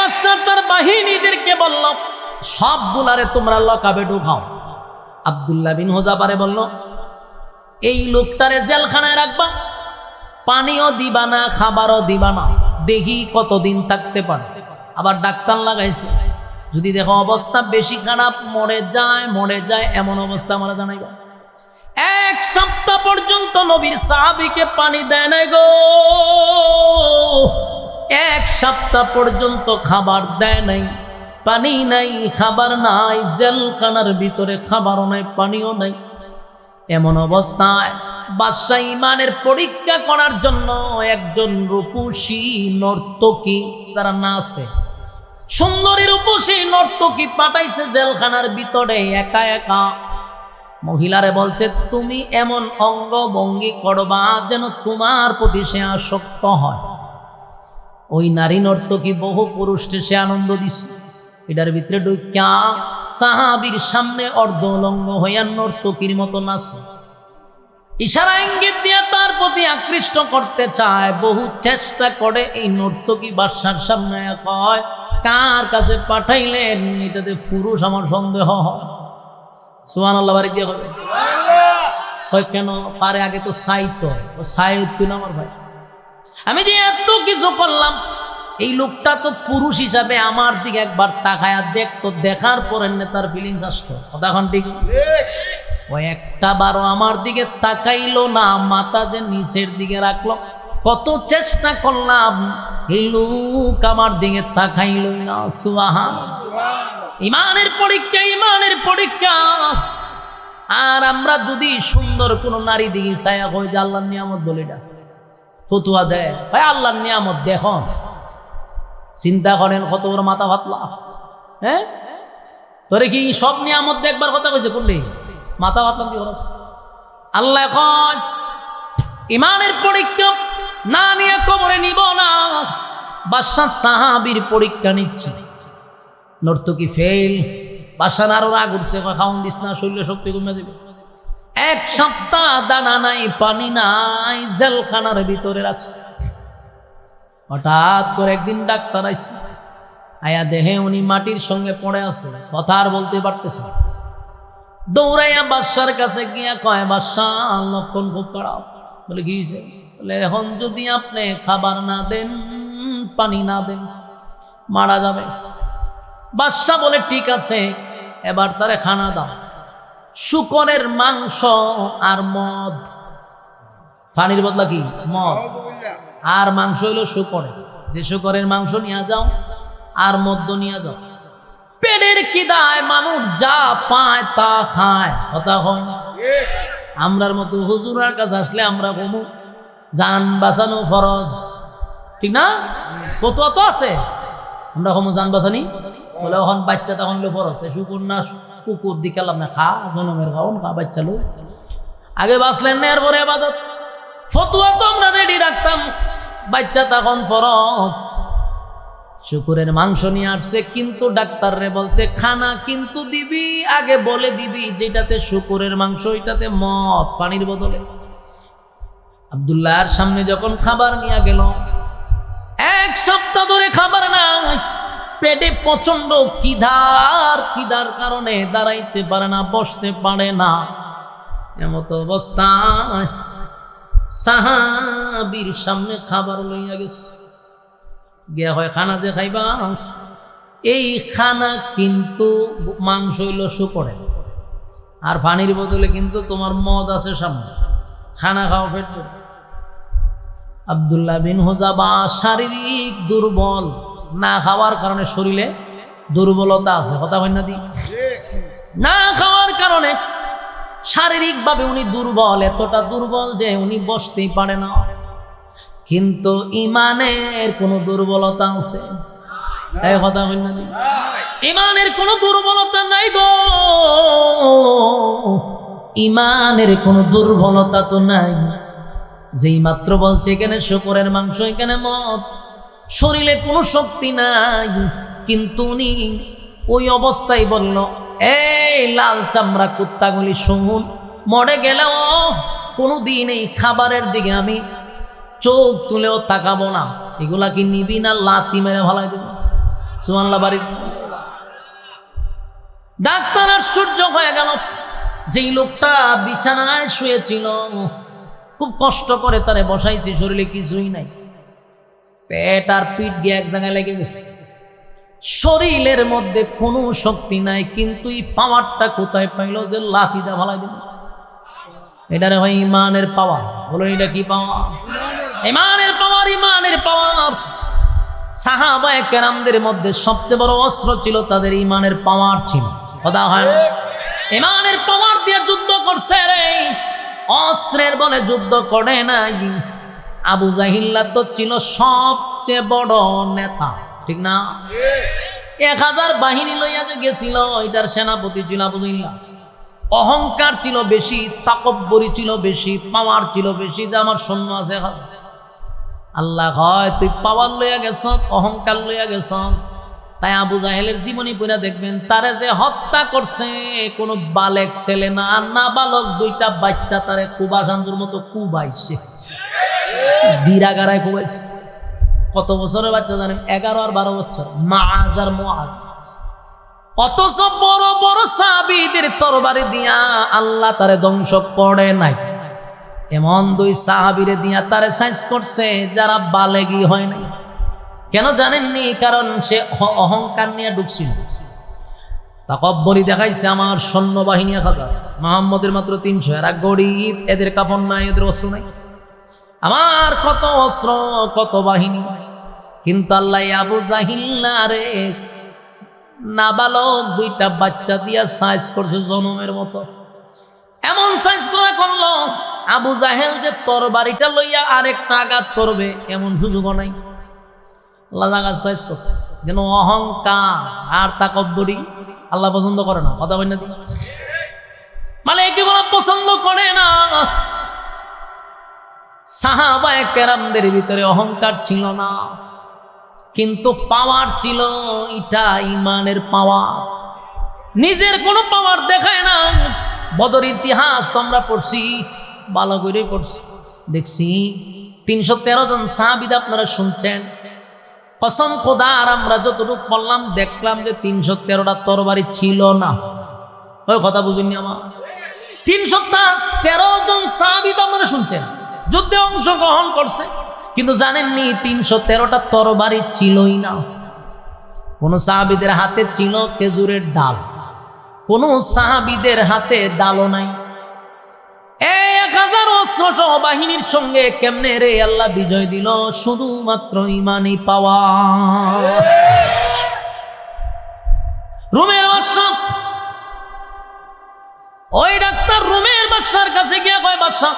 বাদশাহ তার বাহিনীদেরকে বলল, সবগুলারে তোমরা লকাবে ঢুকাও। আব্দুল্লাহ বিন হুযাফারে বলল, এই লোকটারে জেলখানায় রাখবা, পানিও দিবা না, খাবারও দিবা না, দেখি কতদিন থাকতে পারে। আবার ডাক্তার লাগাইছে, যদি দেখো অবস্থা বেশি খারাপ, মরে যায়, এমন অবস্থা আমরা জানাইবা। 1 সপ্তাহ পর্যন্ত নবীর সাহাবীকে পানি দেয় নাই গো, 1 সপ্তাহ পর্যন্ত খাবার দেয় নাই, পানি নাই, খাবার নাই, জেলখানার ভিতরে খাবারও নাই, পানিও নাই। এমন অবস্থায় বাদশাহ ইমানের পরীক্ষা করার জন্য একজন রূপসী নর্তকী, তারা নাচে, সুন্দরী রূপসী নর্তকী পাঠাইছে জেলখানার ভিতরে একা একা। মহিলারে বলছে, তুমি এমন অঙ্গভঙ্গি করবা যেন তোমার প্রতি সে আসক্ত হয়। ওই নারী নর্তকী বহু পুরুষকে সে আনন্দ দিছে। এটার ভিতরে ঢুকিয়া সাহাবীর সামনে অর্ধলঙ্গ হইয়া নর্তকীর মতো নাচে, ইশারা ইঙ্গিত দিয়ে তার প্রতি আকৃষ্ট করতে চায়। বহু চেষ্টা করে এই নর্তকী বাদশার সামনে কয়, কার কাছে পাঠাইলেন? এটাতে পুরুষ আমার সন্দেহ হয়। সুবহানাল্লাহ বাড়ি দিয়ে হবে কয়, কেন পারে? আগে তো সাইতো, ও সাইত না আমার ভাই, আমি যে এত কিছু করলাম, এই লোকটা তো পুরুষ হিসাবে আমার দিকে একবার তাকায়া দেখতো, দেখার পরে তার ফিলিংস আসতো। তখন ঠিক ও একটা বারো আমার দিকে তাকাইলো না, মাথা যে নিচের দিকে রাখলো। কত চেষ্টা করলাম, এই লোক আমার দিকে তাকাইলই না। সুবহানাল্লাহ, ইমানের পরীক্ষা, ইমানের পরীক্ষা। আর আমরা যদি সুন্দর কোন নারী দিকে ছায়া হয়ে যে আল্লাহর নিয়ামত বলে এটা ফতুয়া দেয়, ভাই আল্লাহর নিয়ামত দেখো, চিন্তা করেন কত বড় মাথা ভাতলা। হ্যাঁ, তোরে কি সব নিয়ামত দেখবার কথা কইছে? করলে মাথা ভাতলাম কি খরচ? আল্লাহ এখন ইমানের পরীক্ষা না নিয়ে কবরে নিব না, বাদশাহ সাহাবীর পরীক্ষা নিচ্ছে। নর্তকী ফেল, বাদশাহ আরো রাগ উঠছে, খাওন দিস না, শরীরে শক্তি কমে যাবে। 1 সপ্তাহ দানা নাই, পানি নাই, জেলখানার ভিতরে রাখছে। হঠাৎ করে একদিন ডাক্তার আইছে, আয়া দেহে উনি মাটির সঙ্গে পড়ে আছে, কথা আর বলতে পারতেছে। দৌড়াইয়া বাদশার কাছে গিয়া কয়, বাদশাহ লক্ষণ খুব খারাপ। বলে কি হয়েছে? বলে এখন যদি আপনি খাবার না দেন, পানি না দেন, মারা যাবে। বাদশাহ বলে ঠিক আছে, এবার তারে খানা দাও, শুকরের মাংস আর মদ। পানির বদলা কি? মদ। আর মাংস হইল শুকরের, যে শুকরের মাংস নিয়ে যাও আর মদ্য নিয়ে যাও। পেটের খিদায় মানুষ যা পায় তা খায়, কথা হয় না। আমরার মতো হুজুরের কাছে আসলে আমরা কমু জান বাঁচানো ফরজ, ঠিক না? কত তো আছে, আমরা কমু জান বাঁচানি বলে এখন বাচ্চা তখন ফরজ। শুকুর না কুকুর দিকে না, খা জনমের খাওন, খা বাচ্চা লো, আগে বাঁচলেন না, এরপরে আবাদত। ফতুয়া তো আমরা রেডি রাখতাম, বাচ্চা তখন ফরজ। শুকুরের মাংস নিয়ে আসছে, কিন্তু ডাক্তার রে বলছে খানা কিন্তু দিবি, আগে বলে দিবি যেটাতে শুকুরের মাংস ওইটাতে মদ, পানির বদলে। আব্দুল্লাহর সামনে যখন খাবার নিয়ে গেল, 1 সপ্তাহ ধরে খাবার নাই, পেটে প্রচন্ড খিদার কারণে দাঁড়াইতে পারে না, বসতে পারে না। এমত অবস্থায় সাহাবীর সামনে খাবার লইয়া গেছে, গিয়া হয় খানা যে খাইবা, এই খানা কিন্তু মাংস হইল শুকরের, আর পানির বদলে কিন্তু তোমার মদ আছে সামনে, খানা খাও পেট। আব্দুল্লাহ বিন হুযাফা শারীরিক দুর্বল, না খাওয়ার কারণে শরীরে দুর্বলতা আছে, কথা হয় না দি? না খাওয়ার কারণে শারীরিকভাবে উনি দুর্বল, এতটা দুর্বল যে উনি বসতেই পারে না। কিন্তু ইমানের কোনো দুর্বলতা আছে? এই কথা হয় না? ইমানের কোনো দুর্বলতা নাই গো, ইমানের কোনো দুর্বলতা তো নাই। যেই মাত্র বলছে এখানে শুকরের মাংস, এখানে মদ, শরীরে কোনো শক্তি নাই, কিন্তু উনি ওই অবস্থায় বলল, এই লাল চামড়া কুত্তাগুলি শুন, মরে গেলেও কোনোদিন এই খাবারের দিকে আমি চোখ তুলেও তাকাবো না। এগুলা কি নিবি না লাথি মেরে ভালাই দেব? সুবহানাল্লাহ বাড়ি। ডাক্তার আশ্চর্য হয়ে গেল, যেই লোকটা বিছানায় শুয়েছিল, খুব কষ্ট করে তারে বসাইছি, শরীরে কিছুই নাই, পেট আর পিঠ গিয়ে এক জায়গায় লেগে গেছে, শরীরের মধ্যে কোনো শক্তি নাই, কিন্তু এই পাওয়ারটা কোথায় পাইল যে লাথিটা ভালাই দিল? এটারে হয় ইমানের পাওয়ার। বলুন এটা কি পাওয়ার? ইমানের পাওয়ার, ইমানের পাওয়ার। সাহাবায়ে কেরামদের মধ্যে সবচেয়ে বড় অস্ত্র ছিল তাদের ইমানের পাওয়ার ছিল। কথা হয় না? ইমানের পাওয়ার দিয়ে যুদ্ধ করছে রে, অস্ত্রের বলে যুদ্ধ করে নাই। আবু জাহিল্লা তো ছিল সবচেয়ে বড় নেতা, ঠিক না? 1000 বাহিনী লইয়া যে গেছিল, এটার সেনাপতি ছিল আবু জাহিল্লা। অহংকার ছিল বেশি, তাকব্বুরি ছিল বেশি, পাওয়ার ছিল বেশি, যে আমার সৈন্য আছে। আল্লাহ হয় তুই পাওয়ার লইয়া গেছ, অহংকার লইয়া গেছ। তাই আবু জাহেলের জীবনী পড়া দেখবেন, তারে যে হত্যা করছে কোনো বালেক ছেলে না, না বালক 2টা বাচ্চা তারে কুবাসাঞ্জুর মতো কুবাইছে, দিরাগারায় কুবাইছে। কত বছরের বাচ্চা জানেন? 11 আর 12 বছর, মাআজ আর মুআজ। অথচ বড় বড় সাহাবীদের তরবারি দিয়া আল্লাহ তারে ধ্বংস করে নাই। এমন 2 সাহাবীরে দিয়া তারে সাইজ করছে যারা বালেগী হয় নাই। কেন জানেননি? কারণ সে অহংকার নিয়ে ঢুকছিল, তাকব্বুরি দেখাইছে। আমার সৈন্যবাহিনী 1000, মুহাম্মদের মাত্র 300, এরা গরিব, এদের কাফন নাই, এদের অস্ত্র নাই। আমার কত অস্ত্র, কত বাহিনী, কিন্তু আল্লাহ আবু জাহিল্লারে নাবালক 2টা বাচ্চা দিয়া সাইজ করছে জনমের মতো। এমন সাইজ করা করলো, আবু জাহেল যে তরবারিটা লইয়া আরেকটা আঘাত করবে এমন সুযোগও নাই। আল্লাহ আঘাত সাইজ করছে, যেন অহংকার আর তাকব্বুরি আল্লাহ পছন্দ করে না। কথা বলেন না? মানে একেবারে পছন্দ করে না। সাহাবায়ে কেরামদের ভিতরে অহংকার ছিল না, কিন্তু পাওয়ার ছিল। এটা ইমানের পাওয়ার। নিজের কোনো পাওয়ার দেখায় না। বদর ইতিহাস তোমরা পড়ছি, ভালো করে পড়ছি, দেখছি 313 জন সাহাবী আপনারা শুনছেন। কসম খোদার আমরা যতটুকু পড়লাম দেখলাম যে 313টা তরবারি ছিল না। ওই কথা বুঝুননি আমার? 313 জন সাহাবী তো আপনারা শুনছেন যুদ্ধে অংশগ্রহণ করছে, কিন্তু জানেননি 313টা তরবারি ছিলই না। কোন সাহাবীদের হাতে ছিল খেজুরের ডাল, কোন সাহাবীদের হাতে ডালও নাই। 1000 অস্ত্র বাহিনীর সঙ্গে কেমনে রে আল্লাহ বিজয় দিল? শুধুমাত্র ইমানি পাওয়া। রোমের বাদশা, ওই ডাক্তার রোমের বাদশার কাছে গিয়া কয়, বাদশা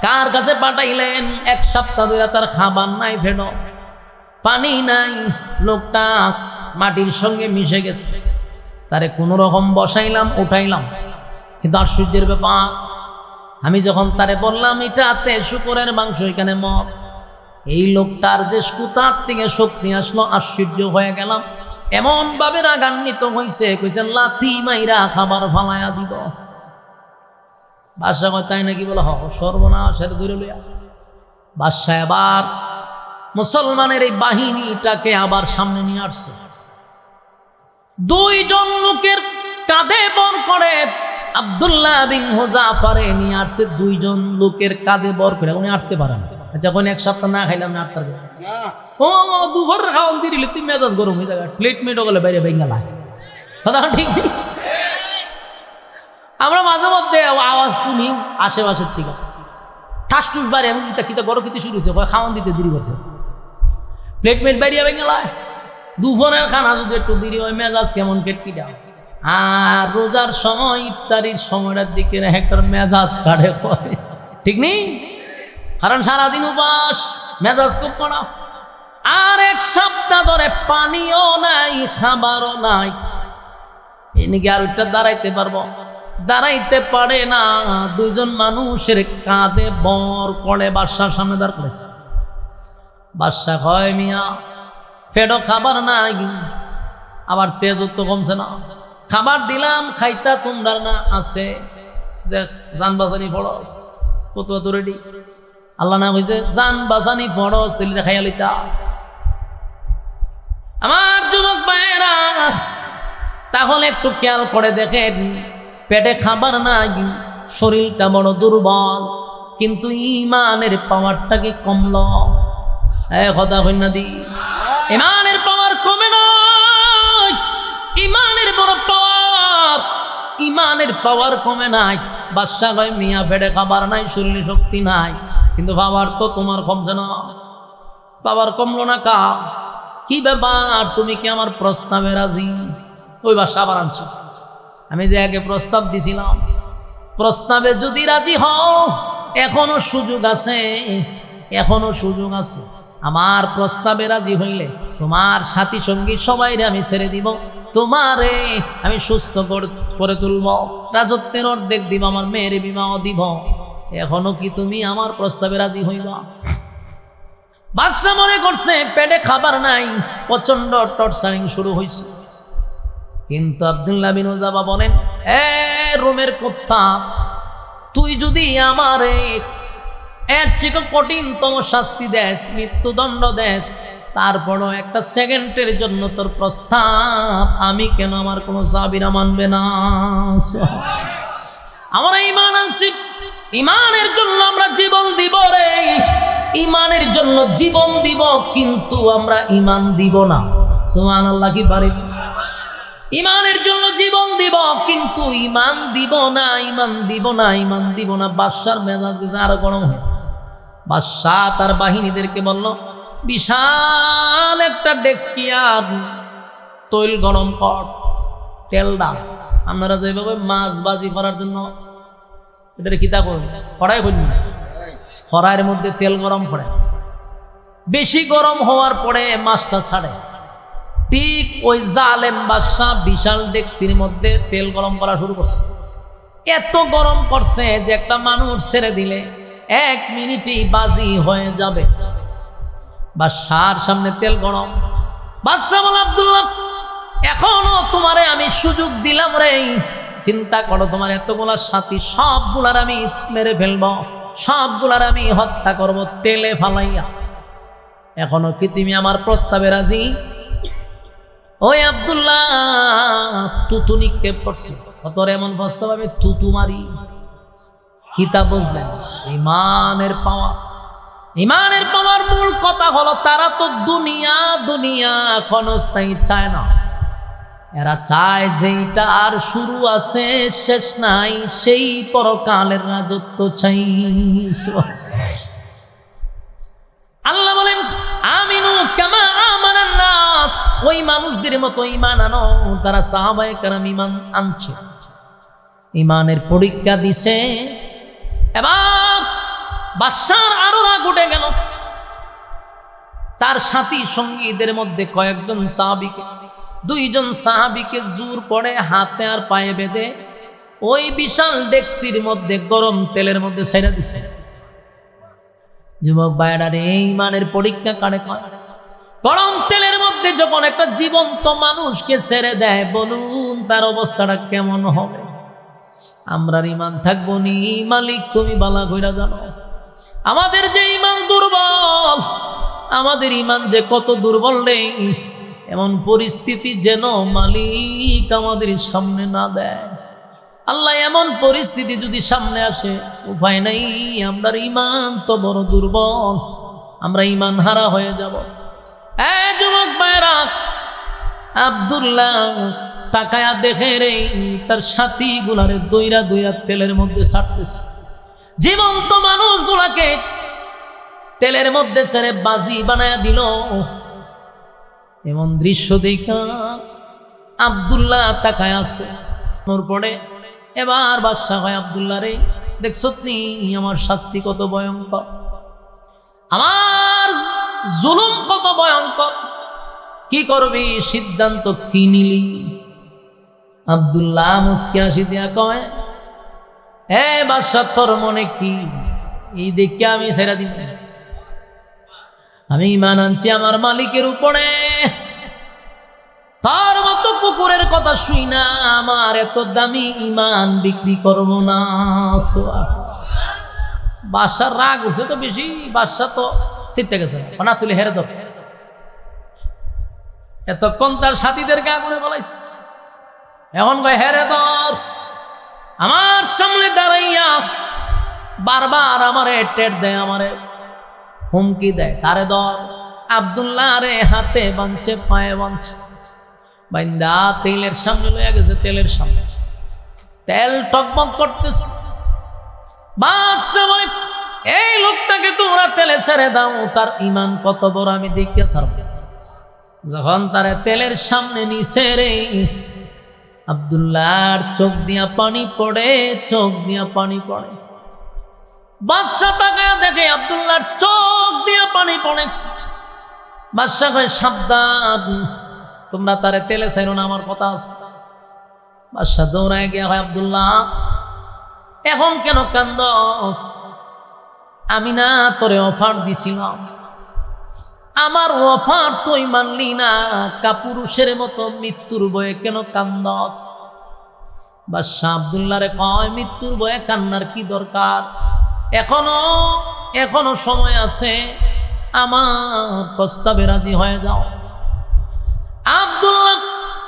কার কাছে পাঠাইলেন? 1 সপ্তাহ ধরে তার খাবার নাই, ফেনো পানি নাই, লোকটা মাটির সঙ্গে মিশে গেছে। তারে কোনো রকম বসাইলাম, উঠাইলাম, কিন্তু আশ্চর্যের ব্যাপার, আমি যখন তারে বললাম এটাতে শুকরের মাংস, এখানে মদ, এই লোকটার যে কোথার থেকে শক্তি আসলো, আশ্চর্য হয়ে গেলাম। এমন ভাবে রাগান্বিত হয়েছে, কইছেন লাথি মাইরা খাবার ফালাইয়া দিব। বাদশা কয় তাই নাকি? বলে হ, সর্বনাশের দূরে লইয়া। বাদশা আবার মুসলমানের এই বাহিনীটাকে আবার সামনে নিয়ে আসছে। 2 জন লোকের কাঁধে বর করে আব্দুল্লাহ বিন হুযাফারে নিয়ে আসছে। 2 জন লোকের কাঁধে বর করে, উনি আটতে পারেন। যখন 1 সপ্তাহ না খাইলাম না আটতে পারবে। ও দুপুর খাওয়ান দিলে তুই মেজাজ গরম হয়ে যাবে, প্লেট মেটো গেলে বাইরে ভেঙে লাগে। কথা ঠিক নেই? আমরা মাঝে মধ্যে আওয়াজ শুনি আশেপাশের থেকে, ঠাসটুস বাড়ি, এমন কিতা গরম খেতে শুরু হচ্ছে, খাওয়ান দিতে দেরি করছে, প্লেটমেট বাইরিয়া ভেঙে লায়। দুপুরের খানা যদি একটু দেরি হয় মেজাজ কেমন কেটকিটা। আর রোজার সময়, ইফতারির সময়টার দিকে একটা মেজাজ কাটে পড়ে, ঠিক নেই? কারণ সারাদিন উপাস, মেজাজ খুব কড়া। আর 1 সপ্তাহ ধরে পানিও নাই, খাবারও নাই। এনেকে আর ওইটা দাঁড়াইতে পারবো? দাঁড়াইতে পারে না। 2 জন মানুষের কাঁধে বর করে বাদশার সামনে দাঁড় করেছে। বাদশা কয় মিয়া পেটও খাবার নাই, আবার তেজও তো কমছে না, খাবার দিলাম খাইতা তোমরা না আছে যে জান বাঁচানি ফরজ, কত এত রেডি? আল্লাহ না কইছে জান বাঁচানি ফরজ, তেলিটা খাইয়া লইতা। আমার যুবক ভাই তাহলে একটু খেয়াল করে দেখেন, পেটে খাবার নাই, শরীরটা বড় দুর্বল, কিন্তু ইমানের পাওয়ারটা কি কমল? কথা হই না দি, ইমানের পাওয়ার কমে নাই, ইমানের বড় পাওয়ার, ইমানের পাওয়ার কমে নাই। বাদশা কয় মিয়া পেটে খাবার নাই, শরীরে শক্তি নাই, কিন্তু পাওয়ার তো তোমার কমছে না। পাওয়ার কমলো না কা? কি ব্যাপার, তুমি কি আমার প্রস্তাবে রাজি? ওই বাদশা আবার আনছো, আমি যে আগে প্রস্তাব দিছিলাম, প্রস্তাবে যদি রাজি হও এখনো সুযোগ আছে, এখনো সুযোগ আছে। আমার প্রস্তাবে রাজি হইলে তোমার সাথী সঙ্গী সবাইরে আমি ছেড়ে দিব, তোমারে আমি সুস্থ করে তুলব, রাজত্বের অর্ধেক দিব, আমার মেয়ের বিবাহ দিব। এখনো কি তুমি আমার প্রস্তাবে রাজি হইবা? বাদশা মনে করছে পেটে খাবার নাই, প্রচন্ড টর্চারিং শুরু হয়েছে। কিন্তু আব্দুল্লাহ বিন উযাবা বলেন, এ রোমের কুত্তা, তুই যদি আমারে এর চেয়ে কঠিনতম শাস্তি দেস, মৃত্যুদণ্ড দেস, তারপরও একটা সেকেন্ডের জন্য তোর প্রস্তাব আমি কেন আমার কোনো সাহাবীরা মানবে না? আমরা ঈমান আনছি, ঈমানের জন্য আমরা জীবন দিব রে, ঈমানের জন্য জীবন দিব, কিন্তু আমরা ঈমান দিব না। সুবহানাল্লাহ কি পারে? ঈমানের জন্য জীবন দিব, কিন্তু ঈমান দিব না, ঈমান দিব না, ঈমান দিব না। বাদশার মেজাজ গেছে আরো গরম হয়। বাদশাহ তার বাহিনীদেরকে বলল, বিশাল একটা ডেক্সিয়ার তৈল গরম কর, তেল দাও। আপনারা যেভাবে মাছ বাজি করার জন্য এটা কিতা করুন, খড়াই বলুন, খড়াইয়ের মধ্যে তেল গরম করে, বেশি গরম হওয়ার পরে মাছটা ছাড়ে, ঠিক ওই জালেম বাদশাহ বিশাল ডেক্সির মধ্যে তেল গরম করা শুরু করছে। এত গরম করছে যে একটা মানুষ ছেড়ে দিলে 1 মিনিটেই বাজি হয়ে যাবে। বাদশার সামনে তেল গরম। বাদশাহ বলে, আব্দুল্লাহ, এখনো তোমারে আমি সুযোগ দিলাম রে, চিন্তা করো, তোমার এতগুলা সাথী সবগুলার আমি মেরে ফেলবো, সবগুলার আমি হত্যা করব তেলে ফালাইয়া। এখনো কি তুমি আমার প্রস্তাবে রাজি? ওই আব্দুল্লাহ তুতু নিক্ষেপ করছে, তোর এমন প্রস্তাব আমি তুতু মারি। কিতা বুঝলেন? ঈমানের পাওয়ার, ঈমানের পাওয়ার মূল কথা হলো তারা তো দুনিয়া দুনিয়া ক্ষণস্থায়ী চায় না, এরা চায় যেটা আর শুরু আছে শেষ নাই, সেই পরকালের রাজত্ব চাই। আল্লাহ বলেন, আমিনু কামা আমানান নাস, ওই মানুষদের মতো ঈমান আনো, তারা সাহাবায়ে কেরাম ঈমান আনছে, ঈমানের পরীক্ষা দিছে। এবার বাদশার আরো রাগ উঠে গেল। তার সাথী সঙ্গীদের মধ্যে কয়েকজন সাহাবীকে, 2 জন সাহাবীকে জোর করে হাতে আর পায়ে বেঁধে ওই বিশাল ডেক্সির মধ্যে গরম তেলের মধ্যে ছেড়ে দিছে। যুবক ভাইরা রে, ঈমানের পরীক্ষা কারে কয়? গরম তেলের মধ্যে যখন একটা জীবন্ত মানুষকে ছেড়ে দেয়, বলুন তার অবস্থাটা কেমন হবে? আমরা ঈমান থাকবো নি? মালিক তুমি বালা কইরা জানো, আমাদের যে ঈমান দুর্বল, আমাদের ঈমান যে কত দুর্বল রে, এমন পরিস্থিতি যেন মালিক আমাদের সামনে না দেয়। আল্লাহ, এমন পরিস্থিতি যদি সামনে আসে, উপায় নাই, আমরা ঈমান তো বড় দুর্বল, আমরা ঈমান হারা হয়ে যাব। যুবক ভাইরা, আব্দুল্লাহ তাকায়া দেখে রে তার সাথী গুলারে দইরা দইরা তেলের মধ্যে ছাড়তেছে, জীবন্ত মানুষগুলাকে তেলের মধ্যে ছেড়ে বাজি বানায়া দিল। এমন দৃশ্য দেখা আব্দুল্লাহ তাকায় আছে। পরে এবার বাদশা হয়, আব্দুল্লাহ রে, দেখছ নি আমার শাস্তি কত ভয়ঙ্কর, আমার জুলুম কত ভয়ঙ্কর, কি করবি, সিদ্ধান্ত কি নিলি? আব্দুল্লাহ মুস্কি হাসি দিয়া কয়, হে বাদশা, তোর মনে কি? এই দেখে আমি ছেড়ে দিচ্ছি, আমি ঈমান আনছি আমার মালিকের উপরে, তার মতো কুকুরের কথা শুই না আমার এত দামি ঈমান বিক্রি করবো না। বাদশার রাগ উঠছে তো বেশি, বাদশা তো চিনতে গেছে না, তুলে হেরে ধর। এতক্ষণ তার সাথীদেরকে আগুনে বলাইছে, এখন কয় হেরে দর আমার সামনে দাঁড়াইয়া বারবার আমারে টের দেয়, আমারে হুমকি দেয়, তারে দর। আব্দুল্লাহ রে হাতে বাঁধছে, পায়ে বাঁধছে, বাইন্দা তেলের সামনে লইয়া গেছে, তেলের সামনে তেল টকবক করতেছে। বাদশা বলে এই লোকটাকে তোমরা তেলে ছেড়ে দাও, তার ঈমান কত বড় আমি দেখতে ছাড়ব। যখন তারে তেলের সামনে নিছে রে, আব্দুল্লাহর চোখ দিয়া পানি পড়ে, চোখ দিয়া পানি পড়ে। বাদশা তাকায় দেখে আব্দুল্লাহর চোখ দিয়া পানি পড়ে। বাদশা কয় সাবধান, তোমরা তারে তেলে ছাইরো না, আমার কথা আছে। বাদশা দৌড়ায় গিয়া হয় আব্দুল্লাহ এখন কেন কান্দস? আমি না তোরে অফার দিছিলাম, আমার অফার তুই মানলি না, কাপুরুষের মতো মৃত্যুর ভয়ে কেন কান্দস? বাদশা আব্দুল্লাহরে কয় মৃত্যুর ভয়ে কান্নার কি দরকার? এখনো সময় আছে, আমার প্রস্তাবে রাজি হয়ে যাও। আব্দুল্লাহ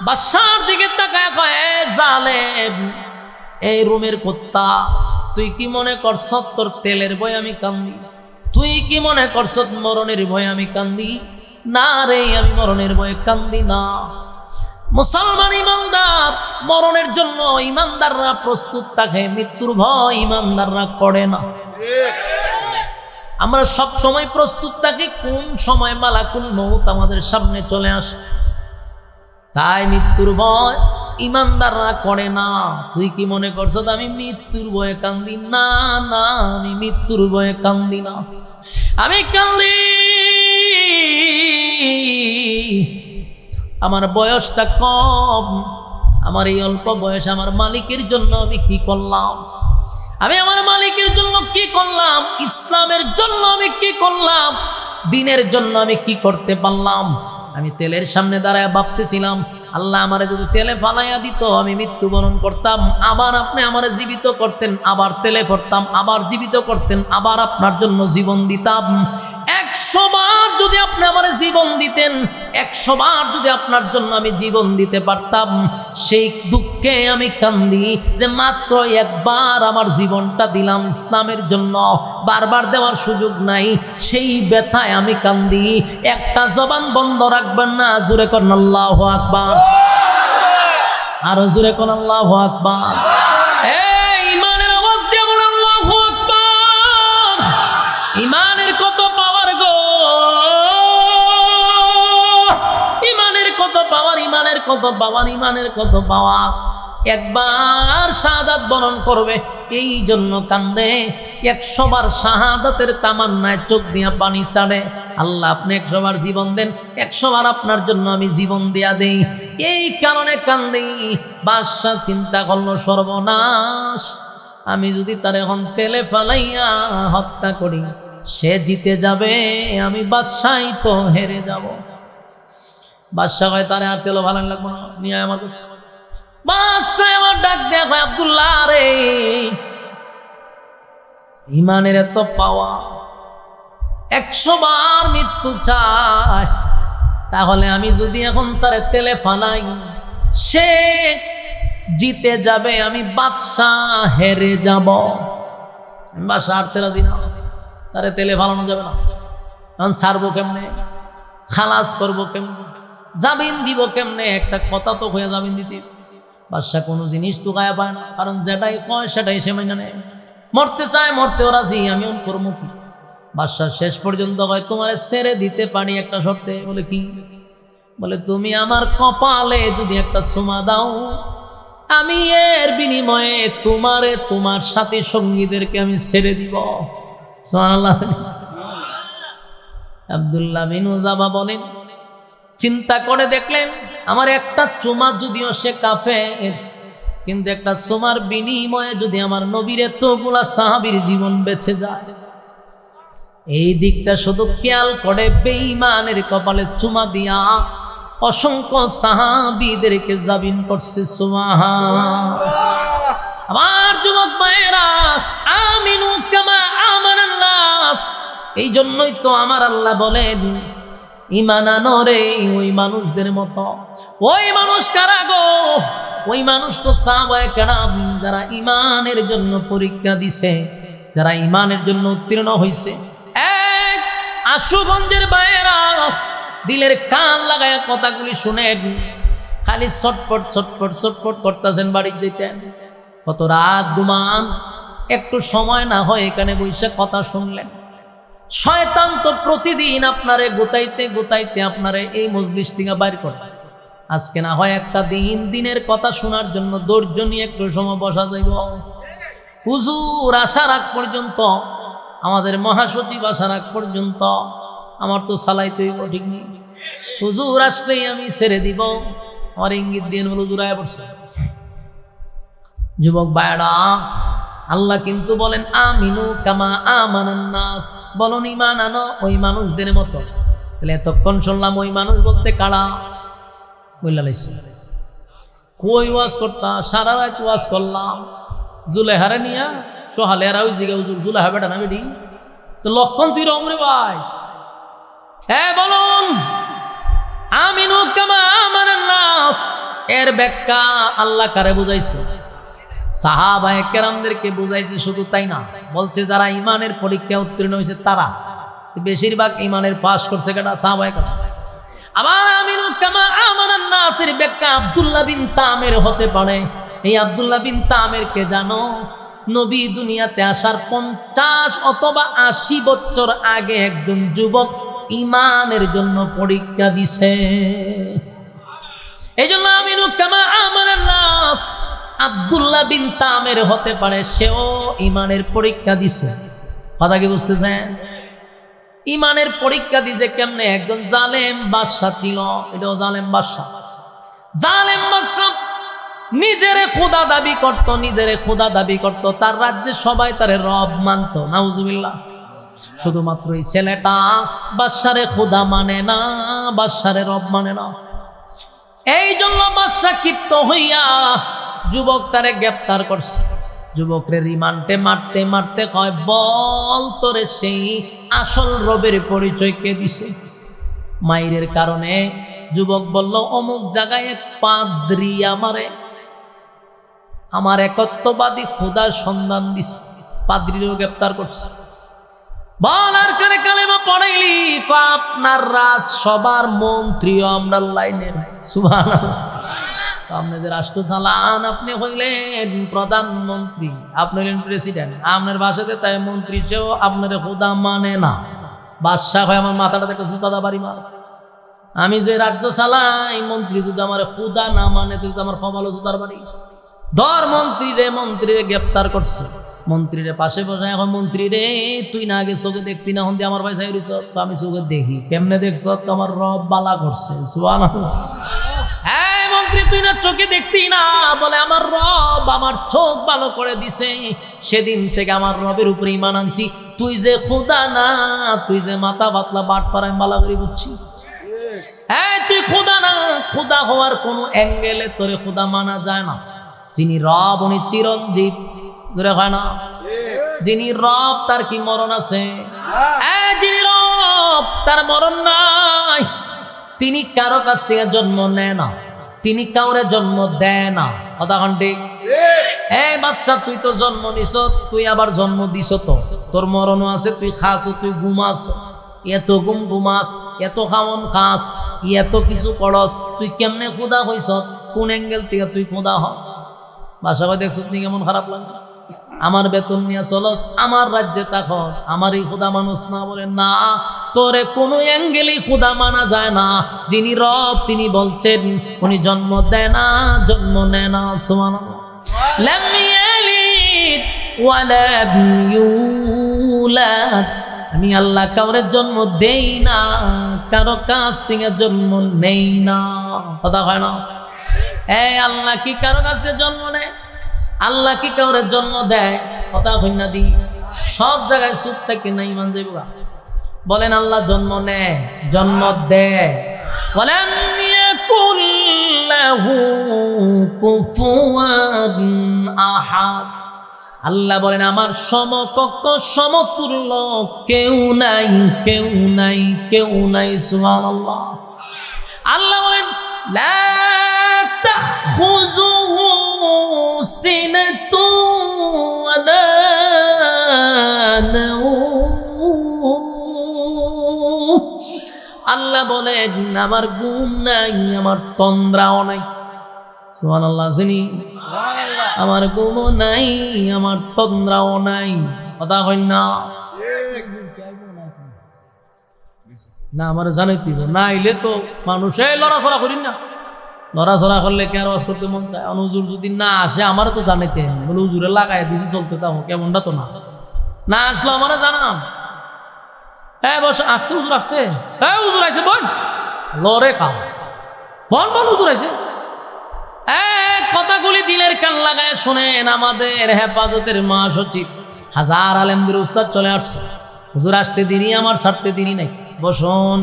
বাদশার দিকে তাকায় কয় জালেম, এই রুমের কুত্তা, তুই কি মনে করছ তোর তেলের ভয় আমি কান্দি? তুই কি মনে করছ মরণের ভয় আমি কান্দি? না রে, আমি মরণের ভয়ে কান্দি না। মুসলমান ইমানদার মরণের জন্য ইমানদাররা প্রস্তুত থাকে, মৃত্যুর ভয় ইমানদাররা করে না। আমরা সব সময় প্রস্তুত থাকি কোন সময় মালাকুল মউত আমাদের সামনে চলে আসে, তাই মৃত্যুর ভয় ইমানদাররা করে না। তুই কি মনে করছ আমি মৃত্যুর ভয়ে কান্দি? না না, আমি মৃত্যুর ভয়ে কান্দি না, আমি কান্দি আমার বয়সটা কম, আমার এই অল্প বয়স আমার মালিকের জন্য আমি কি করলাম, আমি আমার মালিকের জন্য কি করলাম, ইসলামের জন্য আমি কি করলাম, দ্বীনের জন্য আমি কি করতে পারলাম। আমি তেলের সামনে দাঁড়ায় ভাবতেছিলাম আল্লাহ আমারে যদি তেলে ফালাইয়া দিত আমি মৃত্যুবরণ করতাম, আবার আপনি আমারে জীবিত করতেন, আবার তেলে পড়তাম, আবার জীবিত করতেন, আবার আপনার জন্য জীবন দিতাম। 100 বার যদি আপনি আমারে জীবন দিতেন, 100 বার যদি আপনার জন্য আমি জীবন দিতে পারতাম, সেই দুঃখে আমি কান্দি যে মাত্র একবার আমার জীবনটা দিলাম ইসলামের জন্য, বারবার দেওয়ার সুযোগ নাই, সেই ব্যথায় আমি কান্দি। একটা জবান বন্ধ রাখবেন না, জোরে করুন আল্লাহু আকবার, আরো জোরে করুন আল্লাহু আকবার। এই ঈমানের আওয়াজ দিয়ে বলেন আল্লাহু আকবার। ঈমানের কত পাওয়ার গো, ঈমানের কত পাওয়ার, ঈমানের কত পাওয়ার, ঈমানের কত পাওয়ার। একবার শাহাদাত বরণ করবে এই জন্য কান্দে, 100 বার শাহাদাতের তামান্নায় চোখ দিয়া পানি ছাড়ে। আল্লাহ আপনি 100 বার জীবন দেন, 100 বার আপনার জন্য আমি জীবন দিয়া দেই, এই কারণে কান্দি। বাদশা চিন্তা করলো সর্বনাশ, আমি যদি তার এখন তেলে ফালাইয়া হত্যা করি, সে জিতে যাবে, আমি বাদশাই তো হেরে যাব। বাদশা কয় তারে আর তেলে ভালো লাগবে না, নিয়ে আমার কাছে। বাদশা আমার ডাক দেয়া কয় আব্দুল্লাহ রে, ইমানের এত পাওয়া, 100 বার মৃত্যু চায়, তাহলে আমি যদি এখন তারে তেলে ফালাই সে জিতে যাবে, আমি বাদশাহ হেরে যাব। বাদশা আর তেলা দিন তারে তেলে ফালানো যাবে না, এখন ছাড়বো কেমনে, খালাস করবো কেমনে, জামিন দিব কেমনে? একটা কথা তো হয়ে জামিন দিতে। বাদশা কোনো জিনিস তো গায়ে পায় না, কারণ যেটাই কয় সেটাই সে মেনে নেয়। মরতে চায়, মরতেও রাজি, আমি করবো কি? বাদশা শেষ পর্যন্ত কয় তোমারে ছেড়ে দিতে পারি একটা শর্তে। বলে কি? বলে তুমি আমার কপালে যদি একটা চুমা দাও, আমি এর বিনিময়ে তোমারে তোমার সাথী সঙ্গীদেরকে আমি ছেড়ে দিব। সুবহানাল্লাহ। আব্দুল্লাহ বিন উযাবা বলেন চিন্তা করে দেখলেন আমার একটা চুমা, যদিও সে কাফের, কিন্তু একটা চুমার বিনিময়ে যদি আমার নবীর এতগুলা সাহাবীর জীবন বেঁচে যায়, এই দিকটা শুধু খেয়াল করে বেঈমানের কপালে চুমা দিয়া অসংখ্য সাহাবীদেরকে জামিন করছে। সুবহানাল্লাহ। আমার যুবক ভাইয়েরা, আমিনু কামা আমানান নাস। এই জন্যই তো আমার আল্লাহ বলেন ঈমান আনো রে ওই মানুষদের মতো। ওই মানুষ কারা গো? ওই মানুষ তো সাহাবায়ে কেরাম যারা ঈমানের জন্য পরীক্ষা দিছে, যারা ঈমানের জন্য উত্তীর্ণ হইছে। এক আশুগঞ্জের বাইরা দিলের কান লাগায় কথাগুলি শুনেন, খালি ছটফট ছটফট ছটফট করতেছেন, বাড়ি যেতেন। কত রাত ঘুমান, একটু সময় না হয় এখানে বসে কথা শুনলেন। শয়তান তো প্রতিদিন আপনারে গোতাইতে গোতাইতে আপনারে এই মজলিস থেকে বাইর করে। আজকে না হয় একটা দিন দিনের কথা শোনার জন্য ধৈর্য নিয়ে একটু সময় বসা যাইব। হুজুর আসার আগ পর্যন্ত, আমাদের মহাসচিব আসার আগ পর্যন্ত আমার তো চালাইতে হইব, ঠিক নেই? হুজুর আসলেই আমি ছেড়ে দিব। আমার ইঙ্গিত দিয়ে হুজুর আয়া পড়ছে। যুবক ভাইরা, আল্লাহ কিন্তু বলেন আমিনু কামা আমানান নাস, বলুন ঈমান আনো ওই মানুষদের মতো। তাহলে এতক্ষণ শুনলাম ওই মানুষ বলতে কারা? বললা লাইছে কই ওয়াজ করতা, সারা রাত ওয়াজ করলাম। জুলেহারে নিয়া সোহালে আর ওই জিগা হুজুর জুলেহা বেটা না বেটি, তো লক্ষণ তুই রমরে ভাই। হ্যাঁ বলুন আমিনু কামা আমানান নাস, এর ব্যাখ্যা আল্লাহ কারে বুঝাইছে? সাহাবায়ে কেরামদেরকে বুঝাইছে। শুধু তাই না, বলছে যারা ঈমানের পরীক্ষা উত্তীর্ণ হয়েছে তারা। বেশিরভাগ ঈমানের পাস করছে কেটা? সাহাবায়ে কেরাম। আবার আমিনু কামা আমানান নাসের ব্যাখ্যা আব্দুল্লাহ বিন তামের হতে পারে। এই আব্দুল্লাহ বিন তামেরকে জানো? নবী দুনিয়াতে আসার 50 অথবা 80 বছর আগে একজন যুবক ঈমানের জন্য পরীক্ষা দিছে। এই জন্য আমিনু কামা আমানান নাস আব্দুল্লাহ বিন তামের হতে পারে, সেও ঈমানের পরীক্ষা দিছে। কথা কি বুঝতেছেন? ঈমানের পরীক্ষা দিছে কেমনে? একজন জালেম বাদশা ছিল, এটাও জালেম বাদশা। জালেম বাদশা নিজেরে খোদা দাবি করত, নিজেরে খোদা দাবি করত। তার রাজ্যে সবাই তারে রব মানত। নাউজুবিল্লাহ। শুধুমাত্র এই ছেলেটা বাদশারে খোদা মানে না, বাদশারে রব মানে না। এই জন্য বাদশা ক্ষিপ্ত হইয়া যুবক তারে গ্রেফতার করছে। যুবকরে রিমান্ডে মারতে মারতে কয়, বল তোরে সেই আসল রবের পরিচয় কে দিছে? মাইরের কারণে যুবক বলল, অমুক জায়গায় এক পাদ্রী আমার একত্ববাদী খোদার সন্ধান দিছে। পাদ্রীরও গ্রেফতার করছে। বল আর কানে কালেমা পড়াইলি? আপনার রাজ সবার মন্ত্রীও আমরা লাইনের। সুবহানাল্লাহ। আপনি যে রাষ্ট্র চালান, আপনি হইলেন প্রধানমন্ত্রী, আপনি হইলেন প্রেসিডেন্ট। আপনার ভাষাতে তাই মন্ত্রী সেও আপনার খোদা মানে না। বাদশাহ হয় আমার মাথাটা থেকে জুতাদা বাড়ি মার। আমি যে রাজ্য চালাই, মন্ত্রী যদি আমার খোদা না মানে, তুই তো আমার খবর জুতার বাড়ি। ধর মন্ত্রীরে গ্রেপ্তার করছে। মন্ত্রীরে পাশে বসে, এখন মন্ত্রী রে তুই না আগে চোখে দেখতি না, হন্দি আমার ভাই সাইড আমি চোখে দেখি। কেমনে দেখছ? আমার রব বালা করছে। সুবহানাল্লাহ। হ্যাঁ মন্ত্রী, তুই না চোখে দেখতি না? বলে আমার রব আমার চোখ ভালো করে দিছে, সেদিন থেকে আমার রবের উপরে ঈমান আনছি। তুই যে খোদা না, তুই যে মাথা পাতলা বাট পাড়ায় বালা করে বুঝছি। হ্যাঁ তুই খোদা না, খোদা হওয়ার কোনো অ্যাঙ্গেলে তোরে খোদা মানা যায় না। যিনি রব উনি চিরঞ্জীব, দূরে হয় না। যিনি রব তার কি মরণ আছে? যিনি রব তার মরণ নাই। তিনি কারো কাছ থেকে জন্ম নেয় না, তিনি কাউরে জন্ম দেয় না। কথা ঠিক? এই বাদশা, তুই তো জন্ম নিছ, তুই আবার জন্ম দিছ, তো তোর মরণও আছে। তুই খাস, তুই ঘুমাস, এত ঘুমাস, এত খাওয়ন খাস, এত কিছু করস, তুই কেমনে খোদা হইছ? কোন অ্যাঙ্গেল থেকে তুই খোদা হস? বাসা ভাই দেখছ তুই কেমন খারাপ লাগে? আমার বেতন নিয়ে চলস, আমার রাজ্যে থাকস, আমারই খোদা মানুষ না? বলে না, তোরে কোনো অ্যাঙ্গেলেই খোদা মানা যায় না। যিনি রব তিনি বলছেন উনি জন্ম দেয় না, জন্ম নেয় না। সুবহানাল্লাহ। লাম ইয়ালিদ ওয়া লাম ইউলাদ, আমি আল্লাহ কাউরে জন্ম দেই না, কারো কাছ থেকে জন্ম নেই না। কথা হয় না? এই আল্লাহ কি কারো কাছ থেকে জন্ম নেয়? আল্লাহ কি কাউরে জন্ম দেয়? কথা হই না দি। সব জায়গায় চুপ থাকে না, ইমান যাইব। বলেন আল্লাহ জন্ম নেয়, জন্ম দেয়। বলেন ইয়াকুল লাহু কুফুয়ান আহাদ, আল্লাহ বলেন আমার সমকক্ষ সমতুল্য কেউ নাই, কেউ নাই, কেউ নাই। সুবহানাল্লাহ। আল্লাহ বলেন লা তাখুযুহু সিনাতুন ওয়ালা নাওম। আল্লাহ বলেন আমার ঘুম নাই, আমার তন্দ্রাও নাই। সুবহানাল্লাহ। জানি আমার ঘুমও নাই, আমার তন্দ্রাও নাই। কথা কই না না আমার জানাইতে না আইলে তো মানুষে লড়াচড়া করি না। লড়াচড়া করলে কে আর ওয়াজ করতে মন চায়? হুজুর যদি না আসে আমার তো জানাইতে বলে হুজুরে লাগাই দিছি চলতে তাও কেমনটা তো না না আসলো আমার জানাম। হ্যাঁ বস আসছে হুজুর আসছে, হ্যাঁ হুজুর আইছে বল লড়ে কাম বল বল হুজুর আইছে। কথাগুলি দিলের কান লাগায় শোনেন। আমাদের হেফাজতের মহাসচিব হাজার আলেমদের উস্তাদ চলে আসছে। হুজুর আসতে দেরি, আমার ছাড়তে দেরি নাই। বসুন,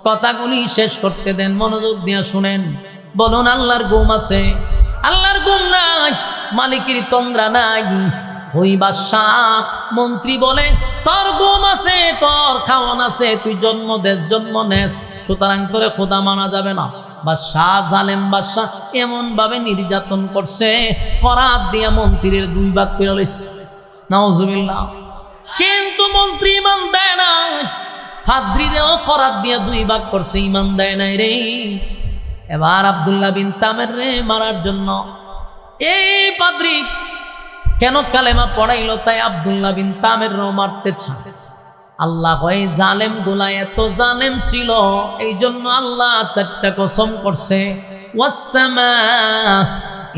কথাগুলি শেষ করতে দেন, মনোযোগ দিয়ে শুনেন। বলুন আল্লাহর ঘুম আছে? আল্লাহর ঘুম নাই, মালিকের তন্দ্রা নাই। ওই বাদশাহ মন্ত্রী বলে তোর ঘুম আছে, তোর খাওয়ান আছে, তুই জন্ম দেশ জন্ম নেস, সুতরাং তোরে খোদা মানা যাবে না। বাদশাহ জালেম বাদশাহ এমন ভাবে নির্যাতন করছে, করাত দিয়া মন্ত্রীর 2 ভাগ করে লইছে। নাউজুবিল্লাহ। কিন্তু মন্ত্রী ইমান দেয় না, ফাদ্রিদেও করাত দিয়া 2 ভাগ করছে, ইমান দেয় নাই রে। এবার আব্দুল্লাহ বিন তামের রে মারার জন্য এই পাদ্রী কেন কালেমা পড়াইলো, তাই আব্দুল্লাহ বিন তামের রে মারতে চায়। আল্লাহ কয় জালেম গুলা এত জালেম ছিল, এই জন্য আল্লাহ 4টা কসম করছে। ওয়াসসামা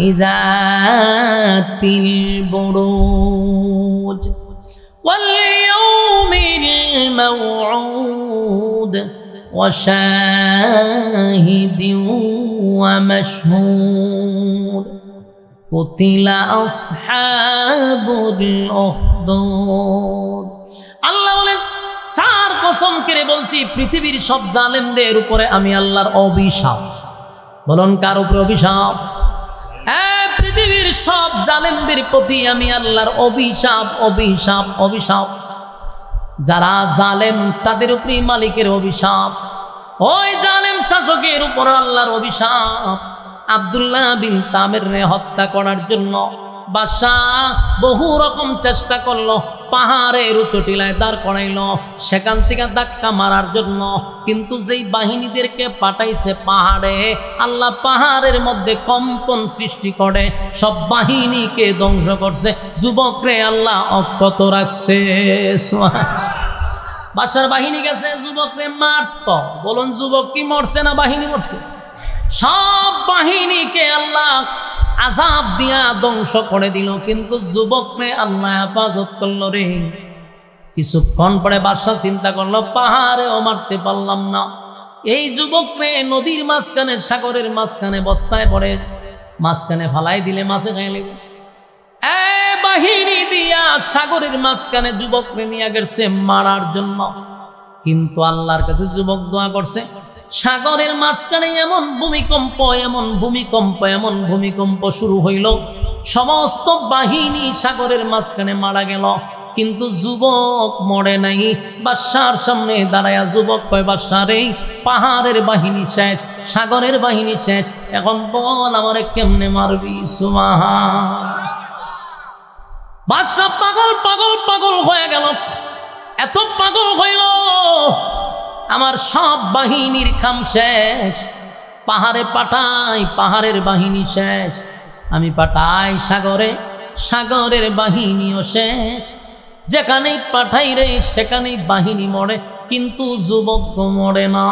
ইযাতিল বুরুজ ওয়াল ইয়াউমিল মাউউদ ওয়া শাহিদিন ওয়া মাশহুদ কুতিলা আসহাবুল উখদুদ। আল্লাহ বলেন 4 কসম করে বলছি, পৃথিবীর সব জালেমদের উপরে আমি আল্লাহর অভিশাপ। বলুন কার উপরে অভিশাপ? পৃথিবীর সব জালেমদের প্রতি আমি আল্লাহর অভিশাপ, অভিশাপ, অভিশাপ। যারা জালেম তাদের উপরে মালিকের অভিশাপ। ওই জালেম শাসকের উপর আল্লাহর অভিশাপ। আব্দুল্লাহ বিন তামের রে হত্যা করার জন্য বাদশাহ বহু রকম চেষ্টা করলো, পাহাড়ের উঁচুটিলায় দাঁড় করাইলো, সেখান থেকে ধাক্কা মারার জন্য। কিন্তু যেই বাহিনীদেরকে পাঠাইছে পাহাড়ে, আল্লাহ পাহাড়ের মধ্যে কম্পন সৃষ্টি করে সব বাহিনীকে ধ্বংস করছে। যুবকরে আল্লাহ অক্ষত রাখছে। বাদশার বাহিনী গেছে, যুবকরে মারত। বলুন যুবক কি মরছে না বাহিনী মরছে? সব বাহিনীকে আল্লাহ আযাব দিয়া ধ্বংস করে দিল, কিন্তু যুবকরে আল্লাহ হেফাজত করল রে। কিছুক্ষণ পরে বাদশা চিন্তা করলো পাহাড়েও মারতে পারলাম না, এই যুবকরে নদীর মাঝখানে, সাগরের মাঝখানে বস্তায় পড়ে মাঝখানে ফালাই দিলে মাছে খাই লেগে। বাহিনী দিয়া সাগরের মাঝখানে যুবকরে নিয়ে গেছে মারার জন্য। কিন্তু আল্লাহর কাছে যুবক দোয়া করছে, সাগরের মাঝখানে এমন ভূমিকম্প, এমন ভূমিকম্প, এমন ভূমিকম্প শুরু হইল, সমস্ত বাহিনী সাগরের মাঝখানে মারা গেল, কিন্তু যুবক মরে নাই। বাদশার সামনে দাঁড়ায়া যুবক কয়, বাদশা রে পাহাড়ের বাহিনী শেষ, সাগরের বাহিনী শেষ, এখন বল আমারে কেমনে মারবি? সুবহান। বাদশা পাগল পাগল পাগল হয়ে গেল, এত পাগল হইল আমার সব বাহিনীর খাম শেষ। পাহাড়ে পাঠাই, পাহাড়ের বাহিনী শেষ। আমি পাঠাই সাগরে, সাগরের বাহিনীও শেষ। যেখানেই পাঠাই রে সেখানেই বাহিনী মরে, কিন্তু যুবক তো মরে না।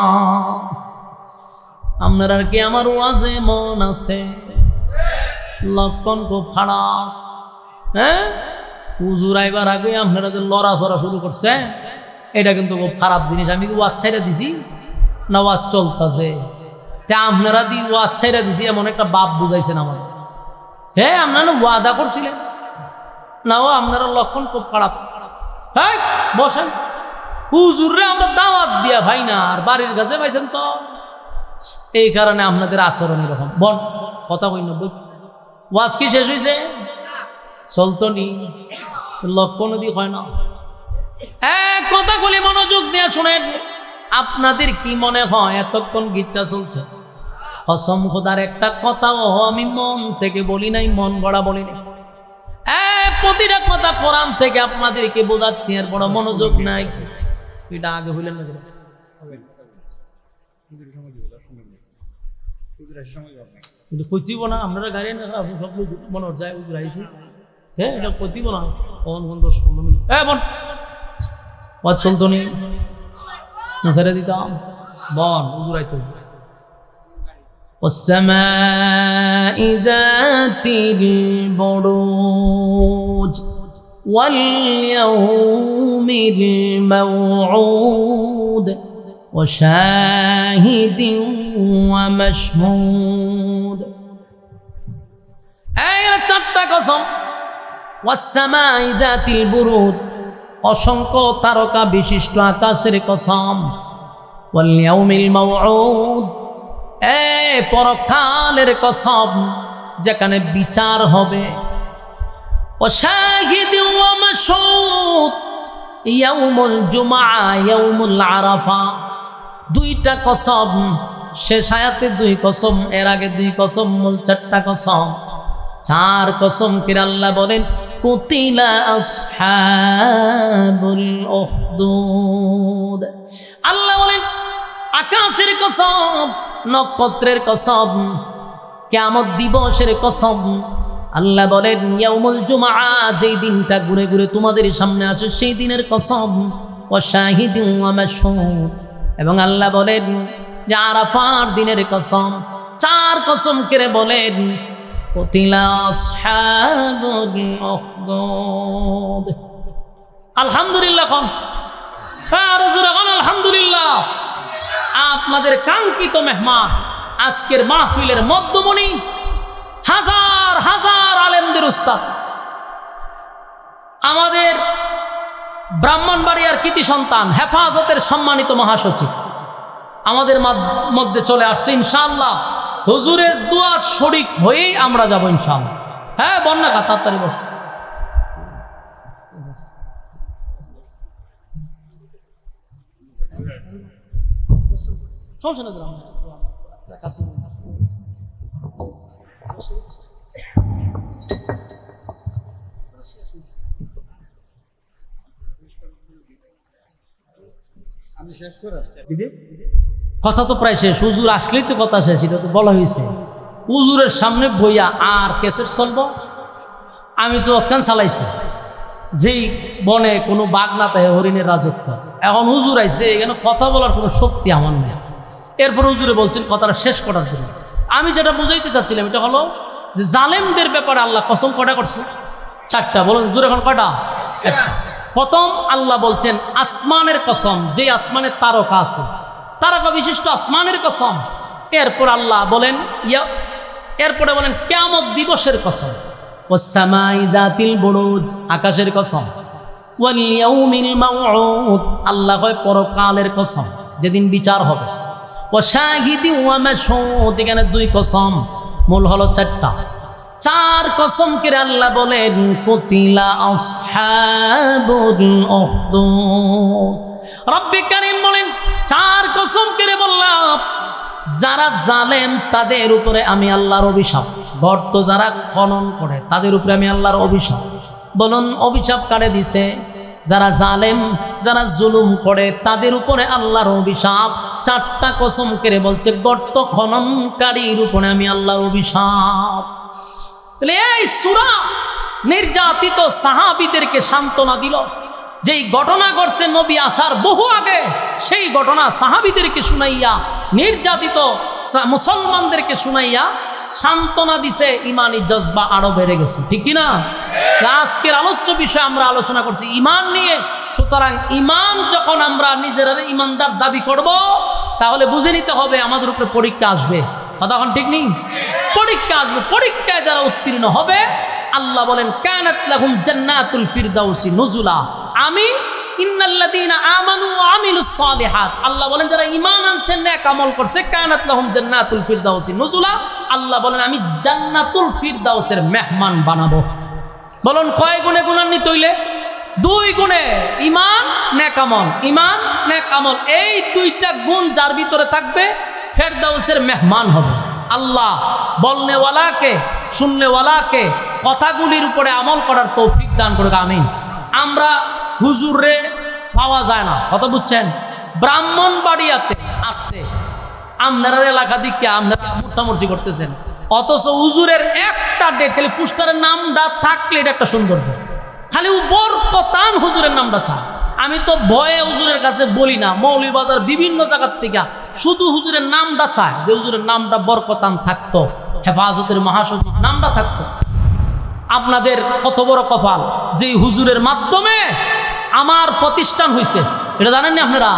আপনার আর কি আমার ওয়াজে মন আছে? লক্ষণ খুব খারাপ। হ্যাঁ, হুজুর আইবার আগে আপনারা যে লড়াচড়া শুরু করছে, এটা কিন্তু খুব খারাপ জিনিস। আমি কি ওয়াজ ছাইরা দিছি না ওয়াজ চলতেছে? তা আপনারা দি ওয়াজ ছাইরা দিছি এমন একটা বাপ বুঝাইছেন আমার। হ্যাঁ, আপনারা ওয়াদা করছিলেন না, ও আপনারা লক্ষণ খুব খারাপ। হ্যাঁ বসেন, হুজুররে আমরা দাওয়াত দিয়া ভাই না, আর বাড়ির কাছে পাইছেন তো, এই কারণে আপনাদের আচরণ এরকম। বল কথা কই না, ওয়াজ কি শেষ হয়েছে? চলতো নি, লক্ষণ দিয়ে হয় না। কথাগুলি মনোযোগ দিয়ে শুনেন। আপনাদের কি মনে হয় এতক্ষণ গিচ্ছা চলছে? কসম খোদার একটা কথাও আমি মন থেকে বলি নাই, মন গড়া বলি নাই। প্রতিটা কথা কোরআন থেকে আপনাদেরকে বোঝাচ্ছি, এর বড় মনোযোগ নাই। এটা আগে হইলেন না কিন্তু কইতিব না, আপনারা গাড়ি সব মনে যায় উজুর আইসি, হ্যাঁ এটা কইতিব না। কখন 10-15 মিনিট বোন পছন্দ নেই ছেড়ে দিতাম, বন উজুর আইতেছে। والسماء ذات البروج واليوم الموعود وشاهد ومشهود। চারটা কসম। والسماء ذات البروج, অসংখ্য তারকা বিশিষ্ট আকাশের কসম। واليوم الموعود, পরকালের কসম যেখানে বিচার হবে। ওয়াশাহিদি ওয়া মাশহুদ, ইয়াউমুল জুমআ ইয়াউমুল আরাফা। দুইটা কসম, শেষ আয়াতে 2 কসম, এর আগে 2 কসম, মূল 4টা কসম। 4 কসম করে আল্লাহ বলেন কুতিলা আসহাবুল উখদুদ। আল্লাহ বলেন আকাশের কসম, নক্ষত্রের কসম, কিয়ামত দিবসের কসম। আল্লাহ বলেন ইয়াউমুল জুমআ, যেই দিনটা ঘুরে ঘুরে তোমাদের সামনে আসে সেই দিনের কসম। ওয়া শাহিদিন ওয়া মাশহুদ, এবং আল্লাহ বলেন যে আরাফার দিনের কসম। 4 কসম করে বলেন কুতিলা আসহাবুল উখদুদ। আলহামদুলিল্লাহ কোন, আর জোরে কোন আলহামদুলিল্লাহ। আপনাদের কাঙ্ক্ষিত মেহমান, আজকের মাহফিলের মধ্যমণি, হাজার হাজার আলেমদের উস্তাদ, আমাদের ব্রাহ্মণবাড়িয়ার কৃতি সন্তান, হেফাজতের সম্মানিত মহাসচিব আমাদের মধ্যে চলে আসছে ইনশাআল্লাহ। হুজুরের দুয়ার শরীক হয়েই আমরা যাব ইনশাআল্লাহ। হ্যাঁ বন্যা কা তাড়াতাড়ি বস। সমস্যা না, কথা তো প্রায় শেষ। হুজুর আসলেই তো কথা শেষ, এটা তো বলা হয়েছে। হুজুরের সামনে বইয়া আর কেসের চলব? আমি তো অত্যান চালাইছি, যেই বনে কোনো বাঘ না তাই হরিণের রাজত্ব। এখন হুজুর আইছে, এখানে কথা বলার কোনো শক্তি আমার নেই। এরপর হুজুরে বলছেন কথাটা শেষ করার জন্য। আমি যেটা বুঝাইতে চাচ্ছিলাম এটা হলো যে জালেমদের ব্যাপারে আল্লাহ কসম কটা করছে? 4টা। বলুন জোরে এখন কটা? প্রথম আল্লাহ বলছেন আসমানের কসম, যে আসমানের তারকা আছে, তারকা বিশিষ্ট আসমানের কসম। এরপর আল্লাহ বলেন এরপরে বলেন কিয়ামত দিবসের কসম। ওয়াস-সামাই যাতিল বুরুজ, আকাশের কসম। ওয়াল ইয়াউমিল মাউউদ, আল্লাহ কয় পরকালের কসম, যেদিন বিচার হবে। ওয়া শাহিদি ওয়া মাশহুদ, এখানে 2 কসম, মূল হলো 4টা। 4 কসম করে আল্লাহ বলেন কুতিলা আসহাবুল উখদুদ। রব্বে কারীম বলেন 4 কসম করে বললাম যারা জালেম তাদের উপরে আমি আল্লাহর অভিশাপ। গর্ত যারা খনন করে তাদের উপরে আমি আল্লাহর অভিশাপ। বলুন অভিশাপ কারে দিছে? যারা জালেম, যারা জুলুম করে তাদের উপরে আল্লাহর অভিশাপ। 4টা কসম করে বলছে গর্ত খননকারীর উপরে আমি আল্লাহর অভিশাপ। তাহলে এই সূরা নির্যাতিত সাহাবীদেরকে সান্ত্বনা দিল। যেই ঘটনা ঘটছে নবী আসার বহু আগে, সেই ঘটনা সাহাবীদেরকে শুনাইয়া, নির্যাতিত মুসলমানদেরকে শুনাইয়া সান্ত্বনা দিছে। ইমানি জজবা আরো বেড়ে গেছে, ঠিক কিনা? আজকের আলোচ্য বিষয় আমরা আলোচনা করছি ইমান নিয়ে। সুতরাং ইমান যখন আমরা নিজেরা ইমানদার দাবি করব, তাহলে বুঝে নিতে হবে আমাদের উপরে পরীক্ষা আসবে। কথা এখন ঠিক নেই? পরীক্ষা আসবে। পরীক্ষায় যারা উত্তীর্ণ হবে, আল্লাহ বলেন কানাত লাহুম জান্নাতুল ফিরদাউসি নুজুলা। আমি ইন্নাল্লাযীনা আমানু ওয়া আমিলুস সালিহাত, আল্লাহ বলেন যারা ঈমান আনছে, নেক আমল করছে, কানাত লাহুম জান্নাতুল ফিরদাউসি নুজুলা, আল্লাহ বলেন আমি জান্নাতুল ফিরদাউসের মেহমান বানাবো। বলুন কয় গুণে গুণান্বিত হইলে? 2 গুণে। ঈমান নেক আমল, ঈমান নেক আমল, এই 2টা গুণ যার ভিতরে থাকবে ফেরদাউসের মেহমান হবে। আল্লাহ বলনেওয়ালাকে শুননেওয়ালাকে কথাগুলির উপরে আমল করার তৌফিক দান করুক, আমিন। আমরা হুজুরে পাওয়া যায় না, কথা বুঝছেন? ব্রাহ্মণবাড়িয়াতে আসছে, আপনার এলাকা দিকে আপনারা মুরসামুরসি করতেছেন, অথচ হুজুরের একটা ডেট খালি পুস্টারের নামটা থাকলে এটা একটা সৌন্দর্য, খালি বরকতান হুজুরের নামটা চায়। আমি তো ভয়ে হুজুরের কাছে বলি না, মৌলভীবাজার বিভিন্ন জায়গার থেকে শুধু হুজুরের নামটা চায়, যে হুজুরের নামটা বরকতান থাকতো, হেফাজতের মহাসচিব নামটা থাকতো। আপনাদের কত বড় কপাল যে হুজুরের মাধ্যমে আমার প্রতিষ্ঠান হয়েছে, এটা জানেন না আপনারা?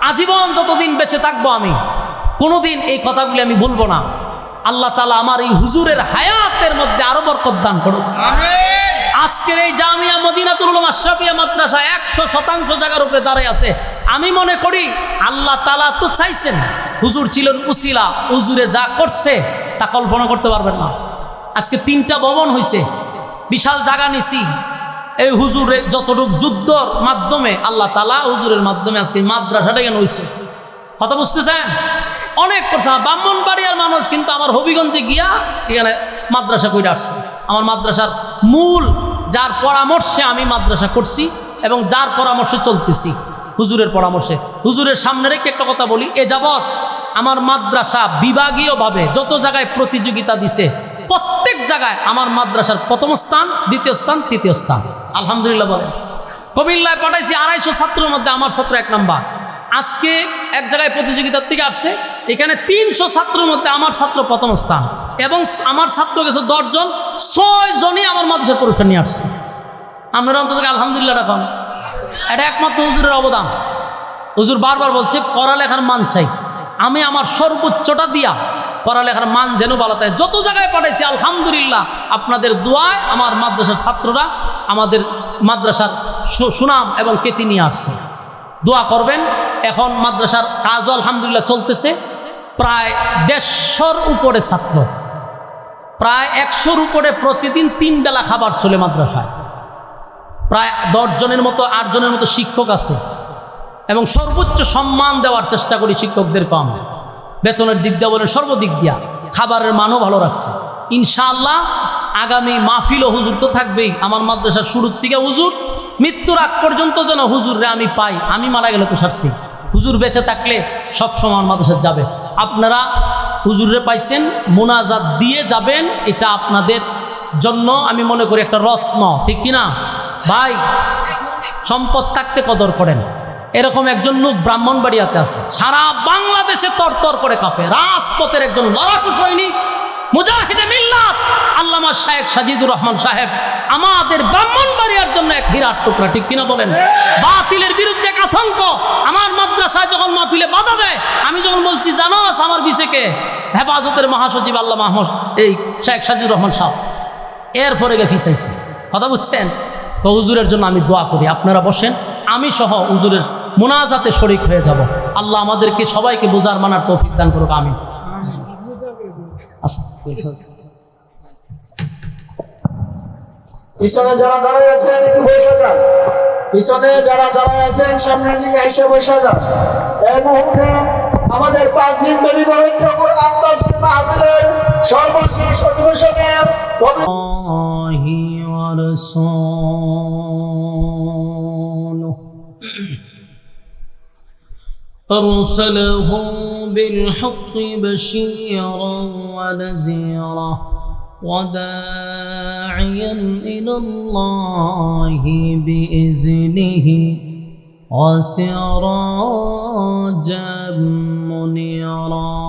আজীবন যতদিন বেঁচে থাকবো আমি কোনোদিন এই কথাগুলি আমি বলবো না। আল্লাহ তাআলা আমার এই হুজুরের হায়াতের মধ্যে আরো বরকত দান করুন, আমিন। আজকের এই জামিয়া মদিনাতুল উলুম আশরাফিয়া মাদ্রাসা 100% জায়গার উপরে দাঁড়ায় আছে। আমি মনে করি আল্লাহ তাআলা তো চাইছেন, হুজুর ছিলেন উসিলা, হুজুরে যা করছে তা কল্পনা করতে পারবেন না। আজকে 3টা ভবন হয়েছে, বিশাল জায়গা নিছি। এই হুজুরের যতটুক যুদ্ধর মাধ্যমে আল্লাহ তাআলা হুজুরের মাধ্যমে আজকে মাদ্রাসাটা কেন হয়েছে, কথা বুঝতেছেন? অনেক করছে। ব্রাহ্মণবাড়িয়ার মানুষ কিন্তু আমার হবিগঞ্জে গিয়া এখানে মাদ্রাসা করে আসছে। আমার মাদ্রাসার মূল যার পরামর্শে আমি মাদ্রাসা করছি এবং যার পরামর্শে চলতেছি, হুজুরের পরামর্শে। হুজুরের সামনে রেখে একটা কথা বলি, এ যাবৎ আমার মাদ্রাসা বিভাগীয়ভাবে যত জায়গায় প্রতিযোগিতা দিছে, প্রত্যেক জায়গায় আমার মাদ্রাসার প্রথম স্থান, দ্বিতীয় স্থান, তৃতীয় স্থান, আলহামদুলিল্লাহ বলেন। কুমিল্লায় পাঠাইছি 250 ছাত্রের মধ্যে আমার ছাত্র 1 নাম্বার। আজকে এক জায়গায় প্রতিযোগিতার থেকে আসছে, এখানে 300 ছাত্রের মধ্যে আমার ছাত্র প্রথম স্থান, এবং আমার ছাত্র গেছে 10 জন, 6 জনই আমার মাদ্রাসার পুরস্কার নিয়ে আসছে। আপনারা অন্তত আলহামদুলিল্লাহ রাখুন, এটা একমাত্র হুজুরের অবদান। হুজুর বারবার বলছে পড়ালেখার মান চাই, আমি আমার সর্বোচ্চটা দিয়া পড়ালেখার মান যেন ভালো থাকে। যত জায়গায় পাঠাইছি আলহামদুলিল্লাহ আপনাদের দোয়ায় আমার মাদ্রাসার ছাত্ররা আমাদের মাদ্রাসার সুনাম এবং খ্যাতি নিয়ে আসছে। দোয়া করবেন। এখন মাদ্রাসার কাজও আলহামদুলিল্লাহ চলতেছে। প্রায় 150-র উপরে ছাত্র, প্রায় 100-র উপরে প্রতিদিন 3 বেলা খাবার চলে মাদ্রাসায়। প্রায় 10 জনের মতো 8 জনের মতো শিক্ষক আছে, এবং সর্বোচ্চ সম্মান দেওয়ার চেষ্টা করি শিক্ষকদের। কম বেতনের দিক দিয়ে বলেন, সর্বদিক দিয়া খাবারের মানও ভালো রাখছে ইনশাআল্লাহ। আগামী মাহফিল ও হুজুর তো থাকবেই। আমার মাদ্রাসার শুরুর থেকে হুজুর মৃত্যুর আগ পর্যন্ত যেন হুজুররে আমি পাই। আমি মারা গেলে তো সারছি, হুজুর বেঁচে থাকলে সব সময় মাদ্রাসা যাবে। আপনারা হুজুররে পাইছেন, মুনাজাত দিয়ে যাবেন, এটা আপনাদের জন্য আমি মনে করি একটা রত্ন, ঠিক কিনা ভাই? সম্পদ থাকতে কদর করেন। এরকম একজন লোক ব্রাহ্মণবাড়িয়াতে আছে, সারা বাংলাদেশে তরতর করে কাঁপে, রাজপথের একজন লড়াকু সৈনিক, মুজাহিদে মিল্লাত আল্লামা শায়েখ সাজিদুর রহমান সাহেব আমাদের ব্রাহ্মণবাড়িয়ার জন্য এক বিরাট টুকরা, ঠিক কিনা বলেন? বাতিলের বিরুদ্ধে এক আতঙ্ক। আমার মাদ্রাসায় যখন মাহফিলে বাধা দেয়, আমি যখন বলছি জানোস আমার বিশেকে হেফাজতের মহাসচিব আল্লামা এই শায়েখ সাজিদুর রহমান সাহেব, এরপরে গিয়ে ফিসাইছে, কথা বুঝছেন? তো হুজুরের জন্য আমি দোয়া করি। আপনারা বসেন, আমি সহ হুজুরের মুনাজাতে শরীক হয়ে যাব। আল্লাহ আমাদেরকে সবাইকে বুঝার মানার তৌফিক দান করুক, আমিন। পিছনে যারা দাঁড়ায় আছেন একটু বসে যান, পিছনে যারা দাঁড়ায় আছেন সামনের দিকে এসে বসে যান। এই মুহূর্তে আমাদের 5 দিন ব্যাপী পবিত্র কোরআন তাফসীর মাহফিলের সর্বশেষ অধিবেশনে أرسله بالحق بشيرا ونذيرا وداعيا إلى الله بإذنه وسراجا منيرا.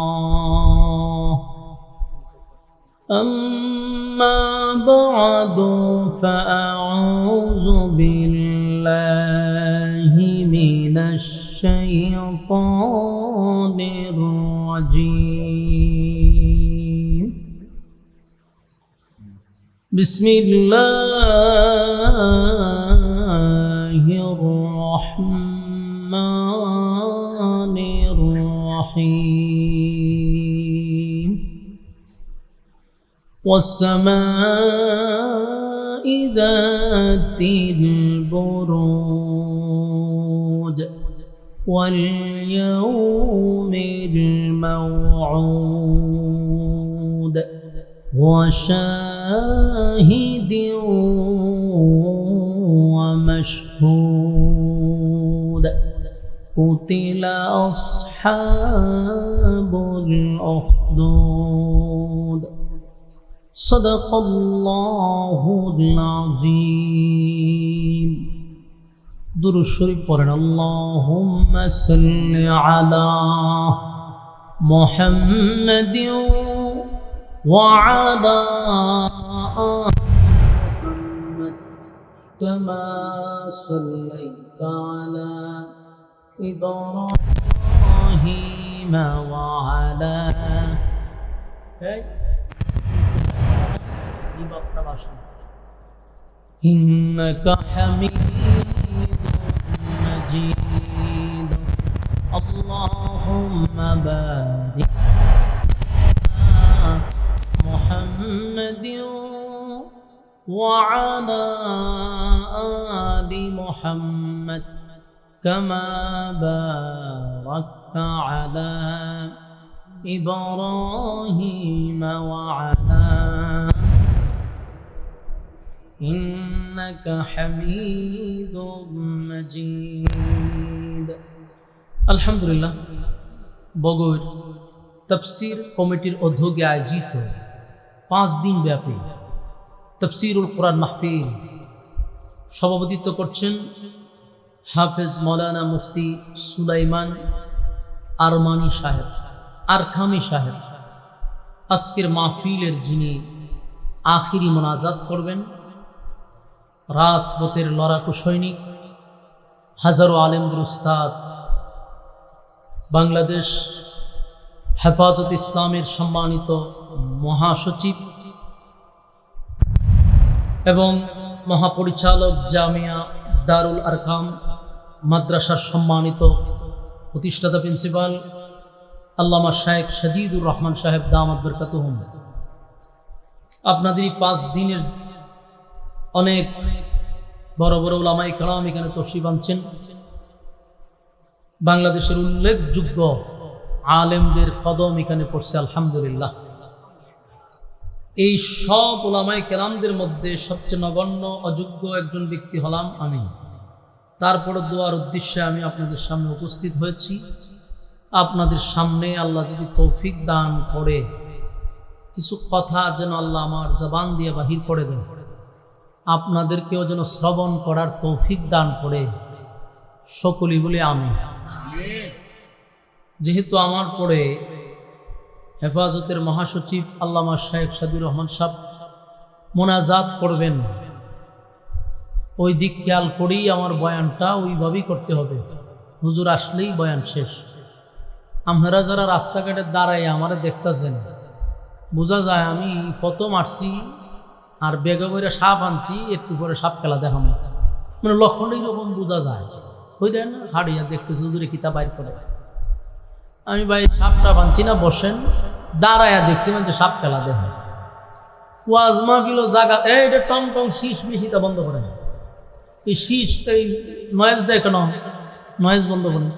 أما بعد فأعوذ بالله من الشيطان الرجيم. بسم الله الرحمن الرحيم. والسماء ذات البروج واليوم الموعود وشاهد ومشهود قتل أصحاب الأخدود صدق الله العظيم দুরূদ শরীফ পড়েন اللهم صل على محمد وعلى آل محمد كما صليت على إبراهيم وعلى إنك حميد مجيد اللهم بارك على محمد وعلى آل محمد كما باركت على إبراهيم وعلى إنك حميد مجيد الحمد لله বগুড় তফসির কমিটির উদ্যোগে আয়োজিত 5 দিন ব্যাপী তফসিরুল কোরআন মাহফিল সভাপতিত্ব করছেন হাফেজ মাওলানা মুফতি সুলাইমান আরমানি সাহেব আরখামি সাহেব। আজকের মাহফিলের যিনি আখিরি মোনাজাত করবেন রাজপথের লড়াকু সৈনিক হাজারো আলেমদের উস্তাদ বাংলাদেশ হেফাজত ইসলামের সম্মানিত মহাসচিব এবং মহাপরিচালক জামিয়া দারুল আরকাম মাদ্রাসার সম্মানিত প্রতিষ্ঠাতা প্রিন্সিপাল আল্লামা শায়েখ সাজিদুর রহমান সাহেব দামাত বরকাতুহুম। আপনাদের 5 দিনের অনেক বড় বড় উলামায়ে কেরাম এখানে তশরিফ আনছেন। বাংলাদেশের উল্লেখযোগ্য আলেমদের কদম এখানে পড়ছে আলহামদুলিল্লাহ। এই সব উলামায়ে কেরামদের মধ্যে সবচেয়ে নগণ্য অযোগ্য একজন ব্যক্তি হলাম আমি। তারপরে দোয়ার উদ্দেশ্যে আমি আপনাদের সামনে উপস্থিত হয়েছি। আপনাদের সামনে আল্লাহ যদি তৌফিক দান করে কিছু কথা যেন আল্লাহ আমার জবান দিয়ে বাহির করে দেন, আপনাদেরকেও যেন শ্রবণ করার তৌফিক দান করে, সকলেই বলে আমি। যেহেতু আমার পরে হেফাজতের মহাসচিব আল্লামা শায়েখ সাদিউর রহমান সাহেব মোনাজাত করবেন, ওই দিক খেয়াল করেই আমার বয়ানটা ওইভাবেই করতে হবে। হুজুর আসলেই বয়ান শেষ। আপনারা যারা রাস্তাঘাটে দাঁড়ায় আমারে দেখতেছেন, বোঝা যায় আমি ফটো মারছি আর বেগে বইরে সাপ আনছি, একটু পরে সাপ খেলা দেখানো, মানে লক্ষণটা এরকম বোঝা যায়। ওই দেন না হাড়িয়া দেখতেছে হুজুরে কিতাব বাইর করে। আমি ভাই সাপটা বানছি না, বসেন। দাঁড়ায়া দেখছি মানে সাপ খেলা দেখা। ওয়াজ মাহফিল জায়গা এইটা টং টং শীষ মিশিটা বন্ধ করেন। এই শীষ এই নয়েজ দেয় কেন? নয়েজ বন্ধ করেন।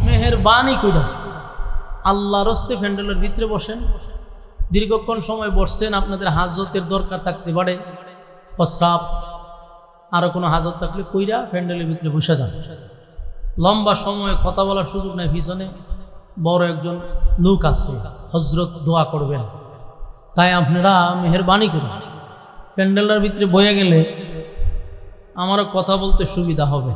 মেহেরবানি কইরা আল্লাহর হস্তে প্যান্ডেলের ভিতরে বসেন। দীর্ঘক্ষণ সময় বসছেন, আপনাদের হাজতের দরকার থাকতে পারে, প্রস্রাব আরও কোনো হাজত থাকলে কইরা প্যান্ডেলের ভিতরে বসে যান। লম্বা সময় কথা বলার সুযোগ নেই। পিছনে বড় একজন লোক আছে, হজরত দোয়া করবেন। তাই আপনারা মেহেরবানি করুন, প্যান্ডেলের ভিতরে বয়ে গেলে আমারও কথা বলতে সুবিধা হবে।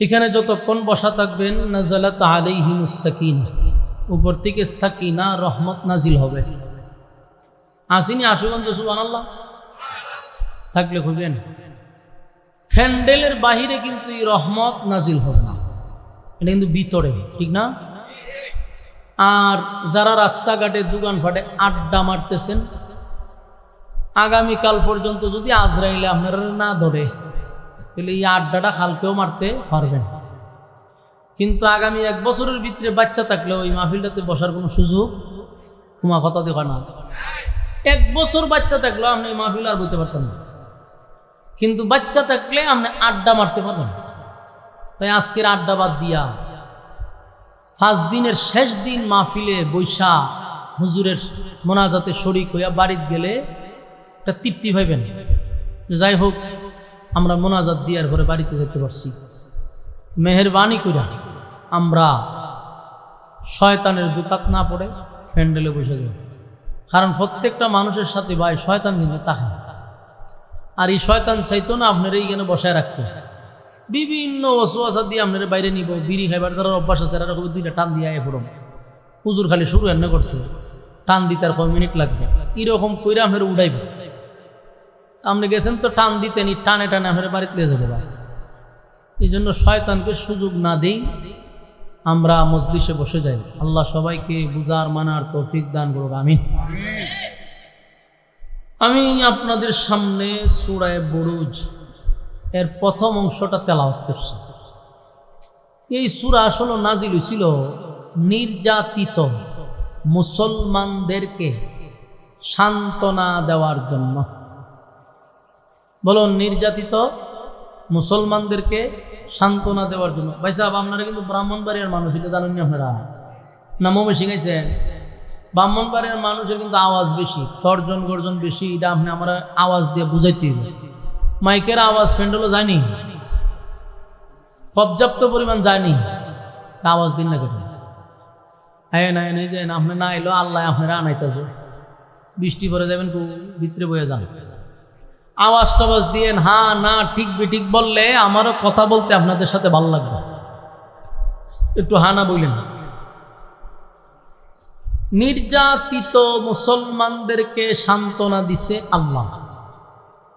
এখানে যতক্ষণ বসা থাকবেন নাযালাত আলাইহিমুস সাকিনা, উপর থেকে সাকিনা রহমত নাজিল হবে। আসিনি আশুগঞ্জ সুবহানাল্লাহ থাকলে খুঁজবেন। প্যান্ডেলের বাহিরে কিন্তু এই রহমত নাজিল হবে না, এটা কিন্তু ভিতরে, ঠিক না? আর যারা রাস্তাঘাটে দোকানপাটে আড্ডা মারতেছেন, আগামীকাল পর্যন্ত যদি আজরাইলে আপনারা না ধরে তাহলে এই আড্ডাটা কালকেও মারতে পারবেন। কিন্তু আগামী 1 বছরের ভিতরে বাচ্চা থাকলে ওই মাহফিলটাতে বসার কোনো সুযোগ তোমার কথা দেখা না। 1 বছর বাচ্চা থাকলেও আপনি এই মাহফিল আর বলতে পারতেন না, কিন্তু বাচ্চা থাকলে আপনি আড্ডা মারতে পারবেন। তাই আজকের আড্ডা বাদ দিয়া 5 দিনের শেষ দিন মাহফিলে বৈশা হুজুরের মোনাজাতে শরীক হইয়া বাড়িতে গেলে একটা তৃপ্তি পাইবেন, যাই হোক আমরা মোনাজাত দিয়ার পরে বাড়িতে যেতে পারছি। মেহেরবানি কইরা আমরা শয়তানের দুকাত না পড়ে প্যান্ডেলে বসে যাব, কারণ প্রত্যেকটা মানুষের সাথে ভাই শয়তান কিন্তু তাকে, আর এই শয়তান চাইতো না আপনার এইখানে বসায় রাখতে, বিভিন্ন ওয়াসওয়াসা দিয়ে আপনার বাইরে নিব। বিড়ি খাইবার যারা অভ্যাস আছে এরা দুইটা টান দিয়ে আয় পড়ম, হুজুর খালি শুরু এনে করছে, টান দিতে আর কয় মিনিট লাগবে, এরকম কইরা আপনার উড়াইব। আপনি গেছেন তো টান দিতেন, টানে টানে আপনার বাড়িতে নিয়ে যাবে। এই জন্য শয়তানকে সুযোগ না দেই, আমরা মজলিসে বসে যাই। আল্লাহ সবাইকে বুঝার মানার তৌফিক দান করুক, আমিন। আমি আপনাদের সামনে সূরা বুরুজ এর প্রথম অংশটা তেলাওয়াত করছি। এই সূরা আসলে নাজিল হয়েছিল নির্যাতিত মুসলমানদেরকে সান্ত্বনা দেওয়ার জন্য। বলুন, নির্যাতিত মুসলমানদেরকে সান্ত্বনা দেওয়ার জন্য। ভাই সাহেব, আপনারা কিন্তু ব্রাহ্মণবাড়িয়ার মানুষ, এটা জানেন না আপনারা? না মমে শিখাইছেন? ব্রাহ্মণবাড়িয়ার মানুষের কিন্তু আওয়াজ বেশি, তর্জন গর্জন বেশি, এটা আপনি আমরা আওয়াজ দিয়ে বুঝাইতে হবে। মাইকের আওয়াজ ফেন্ডলও যায়নি, পর্যাপ্ত পরিমাণ যায়নি, আওয়াজ দিন না কেটে নাই যে আপনি না এলো আল্লাহ আপনারা আনাইতেছে, বৃষ্টি পরে যাবেন ভিতরে বয়ে যান, আওয়াজ টাওয়াজ দিয়েন, হ্যাঁ না ঠিক বেঠিক বললে আমারও কথা বলতে আপনাদের সাথে ভালো লাগবে, একটু হা না বললেন। নির্যাতিত মুসলমানদেরকে সান্ত্বনা দিছে আল্লাহ।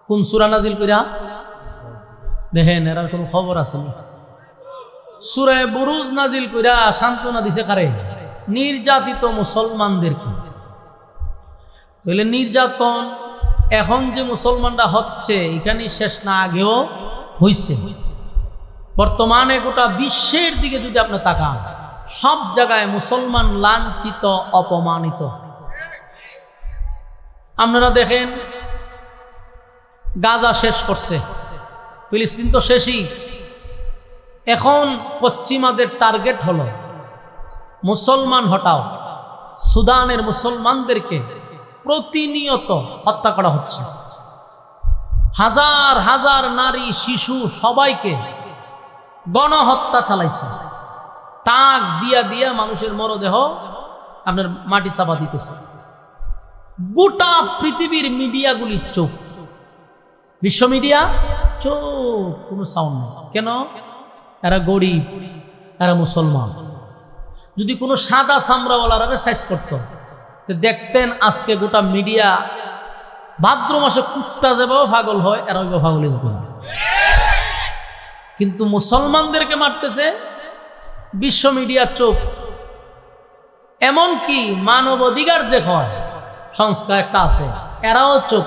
কোন সূরা নাজিল কইরা দেখেন, এর কোনো খবর আছে না? সূরা বুরুজ নাজিল কইরা সান্ত্বনা দিছে কারে? নির্যাতিত মুসলমানদেরকে। তাহলে নির্যাতন এখন যে মুসলমানরা হচ্ছে এখানে শেষ না, আগেও হইছে। বর্তমানে গোটা বিশ্বের দিকে যদি আপনি তাকান, সব জায়গায় মুসলমান লাঞ্ছিত, অপমানিত। আপনারা দেখেন, গাজা শেষ করছে, ফিলিস্তিন তো শেষই। এখন পশ্চিমাদের টার্গেট হলো মুসলমান হটাও। সুদানের মুসলমানদেরকে প্রতিনিয়ত হত্যা করা হচ্ছে, হাজার হাজার নারী শিশু সবাইকে গণহত্যা চালাইছে, টাক দিয়া দিয়া মানুষের মরদেহ আপনার মাটি চাপা দিতেছে। গোটা পৃথিবীর মিডিয়াগুলি চুপ, বিশ্ব মিডিয়া চুপ, কোনো সাউন্ড নেই। কেন? এরা গরিব, এরা মুসলমান। যদি কোনো সাদা চামড়াওয়ালারা সাইজ করত, দেখতেন আজকে গোটা মিডিয়া ভাদ্র মাসে কুত্তা যেভাবে পাগল হয় এরা ওইভাবে পাগল হয়ে যেত। কিন্তু মুসলমানদেরকে মারতেছে, বিশ্ব মিডিয়া চোখ। এমনকি মানবাধিকার যে হয় সংস্থা একটা আছে, এরাও চোখ,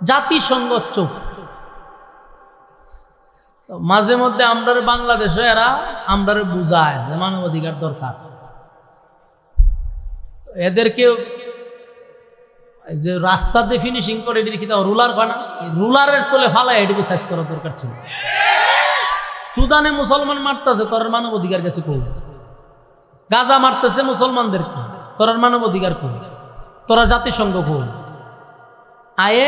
জাতিসংঘ চোখ। মাঝে মধ্যে আমরা বাংলাদেশে এরা আমরা বুঝায় যে মানবাধিকার দরকার। এদেরকে যে রাস্তাতে ফিনিশিং করে এটি কি রুলার হয় না, রুলারের তোলে ফালায় এটিকে সাইজ করা দরকার ছিল। সুদানে মুসলমান মারতেছে, তোর মানবাধিকার কাছে কই? গাজা মারতেছে মুসলমানদেরকে, তোর মানবাধিকার কই? তোরা জাতিসংঘ কই? আয়ে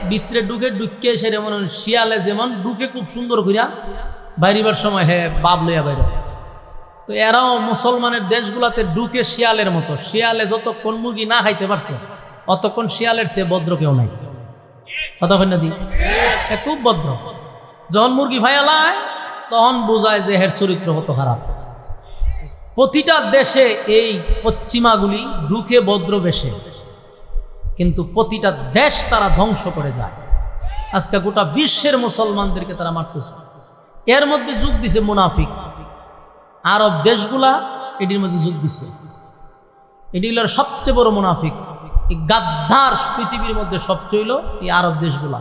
ভিতরে ঢুকে এসে যেমন শিয়ালে যেমন ঢুকে খুব সুন্দর করিয়া বাইরিবার সময় হে বাপ লইয়া বাইরে। তো এরাও মুসলমানের দেশগুলাতে ঢুকে শিয়ালের মতো। শিয়ালে যতক্ষণ মুরগি না খাইতে পারছে অতক্ষণ শিয়ালের চেয়ে ভদ্র কেউ নাই। কথা কই না দি? খুব ভদ্র। যখন মুরগি ভাইয়ালায় তখন বোঝায় যে এর চরিত্র কত খারাপ। প্রতিটা দেশে এই পশ্চিমাগুলি ঢুকে ভদ্র বেশে, কিন্তু প্রতিটা দেশ তারা ধ্বংস করে যায়। আজকে গোটা বিশ্বের মুসলমানদেরকে তারা মারতেছে। এর মধ্যে যোগ দিছে মুনাফিক। আরব দেশগুলা এটির মধ্যে যোগ দিছে। এটি হলো সবচেয়ে বড় মুনাফিক। এই গাদ্দার পৃথিবীর মধ্যে সবচেয়ে হইল এই আরব দেশগুলা।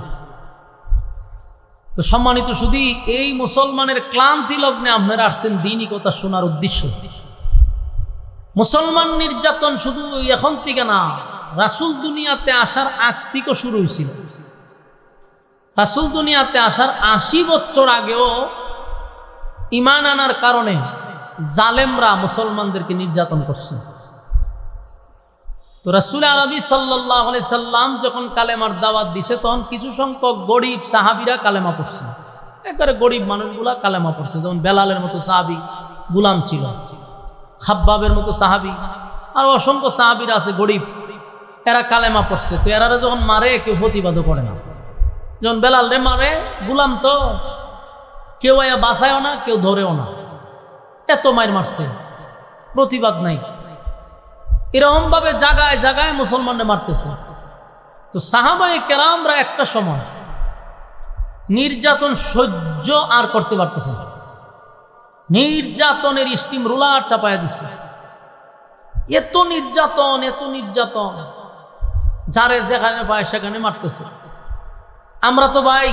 তো সম্মানিত শুধু এই মুসলমানের ক্লান্তি লগ্নে আপনারা আসছেন দ্বীনি কথা শোনার উদ্দেশ্য। মুসলমান নির্যাতন শুধু এখন থেকে না, রাসূল দুনিয়াতে আসার আগ থেকে শুরু হয়েছিল। রাসূল দুনিয়াতে আসার ৮০ বছর আগেও ঈমান আনার কারণে জালেমরা মুসলমানদেরকে নির্যাতন করছে। তো রাসূল আরবি সাল্লাল্লাহু আলাইহি সাল্লাম যখন কালেমার দাওয়াত দিছে তখন কিছু সংখ্যক গরিব সাহাবীরা কালেমা পড়ছে। একেবারে গরিব মানুষগুলা কালেমা পড়ছে, যেমন বেলালের মতো সাহাবী গোলাম ছিল, খাব্বাবের মতো সাহাবী, আর অসংখ্য সাহাবীরা আছে গরিব, এরা কালেমা পড়ছে। তো এরা যখন মারে কেউ প্রতিবাদও করে না। যখন বেলাল রে মারে, গোলাম তো, কেউ আয়া বাঁচায়ও না, কেউ ধরেও না, এত মার মারছে, প্রতিবাদ নাই। এরকম ভাবে জায়গায় জায়গায় মুসলমানরা মারতেছে। তো সাহাবায়ে কেরামরা একটা সময় নির্যাতন সহ্য আর করতে পারতেছে না, নির্যাতনের স্টিম রুলার চাপায়া দিছে। এত নির্যাতন, এত নির্যাতন, যারে যেখানে পায় সেখানে মারতেছে। আমরা তো ভাই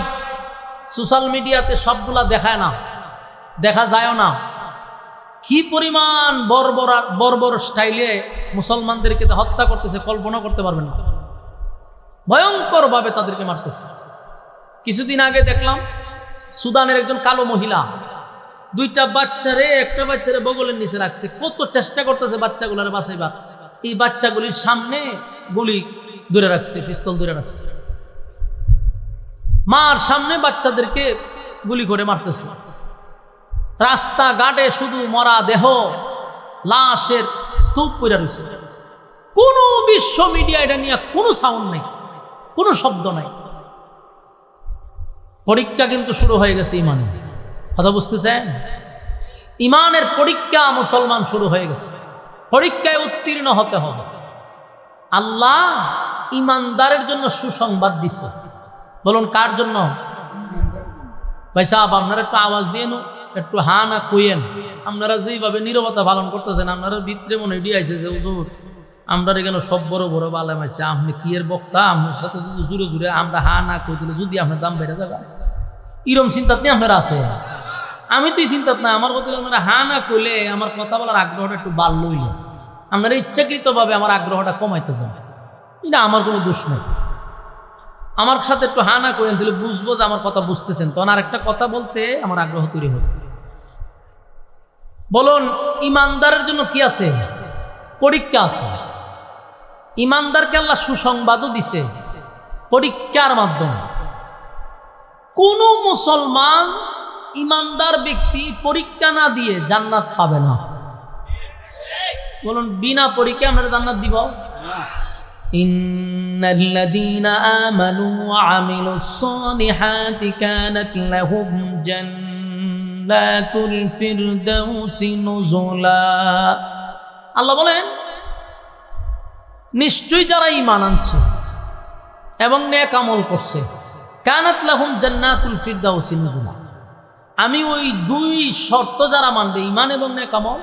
সোশ্যাল মিডিয়াতে সবগুলা দেখায় না, দেখা যায় না, কি পরিমাণ বর্বর স্টাইলে মুসলমানদেরকে হত্যা করতেছে কল্পনা করতে পারবেন না। ভয়ঙ্কর ভাবে তাদেরকে মারতেছে। কিছুদিন আগে দেখলাম সুদানের একজন কালো মহিলা দুইটা বাচ্চারে, একটা বাচ্চারে বগলের নিচে রাখছে, কত চেষ্টা করতেছে বাচ্চাগুলোর বাঁচাইবার। এই বাচ্চাগুলির সামনে গুলি দূরে রাখছে, পিস্তল দূরে রাখছে, মার সামনে বাচ্চাদেরকে গুলি করে মারতেছে। রাস্তাঘাটে শুধু মরা দেহ, লাশের স্তূপ পড়ে রয়েছে। কোনো বিশ্ব মিডিয়া এটা নিয়ে কোনো সাউন্ড নেই, কোনো শব্দ নাই। পরীক্ষা কিন্তু শুরু হয়ে গেছে ইমানের, কথা বুঝতেছেন? ইমানের পরীক্ষা মুসলমান শুরু হয়ে গেছে। পরীক্ষায় উত্তীর্ণ হতে হবে। আল্লাহ ইমানদারের জন্য সুসংবাদ দিছে। বলুন কার জন্য? ভাই সাহেব আপনারা একটু আওয়াজ দিয়ে একটু হা না কইয়েন। আপনারা যেইভাবে নীরবতা পালন করতেছেন, আপনারা ভিতরে মনে ডিয়াইছে যে হুজুর আমরা এখানে সব বড় বড় বালাম আছে, আপনি কি এর বক্তা, আপনার সাথে যদি জুড়ে জুড়ে আমরা হা না কই দিলে যদি আপনার দাম বেড়ে যাবে, এরম চিন্তাত নিয়ে আপনারা আছে। আমি তো এই চিন্তাত না, আমার কথা আপনারা হা না কইলে আমার কথা বলার আগ্রহটা একটু বাড়ল হইলে আপনারা ইচ্ছাকৃতভাবে আমার আগ্রহটা কমাইতে চান, এটা আমার কোনো দোষ নেই। আমার সাথে একটু হা না করেন, তাহলে বুঝবো যে আমার কথা বুঝতেছেন, তখন আর একটা কথা বলতে আমার আগ্রহ তৈরি হবে। বলুন ইমানদারের জন্য কি আছে? পরীক্ষা আছে। ইমানদারকে আল্লাহ সুসংবাদও দিছে পরীক্ষার মাধ্যমে। কোন মুসলমান ইমানদার ব্যক্তি পরীক্ষা না দিয়ে জান্নাত পাবে না। বলুন বিনা পরীক্ষায় আমরা জান্নাত দিব? ইন্নাল্লাযীনা আমানু ওয়া আমিলুস সালিহাতি কানাত লাহুম জান্নাতুল ফিরদাউসি নুজুলা। আল্লাহ বলেন নিশ্চয়ই যারা ঈমান আনছে এবং নেক আমল করছে, কানাত লাহুম জান্নাতুল ফিরদাউসি নুজুলা, আমি ওই দুই শর্ত যারা মানবে, ঈমান এবং নেক আমল,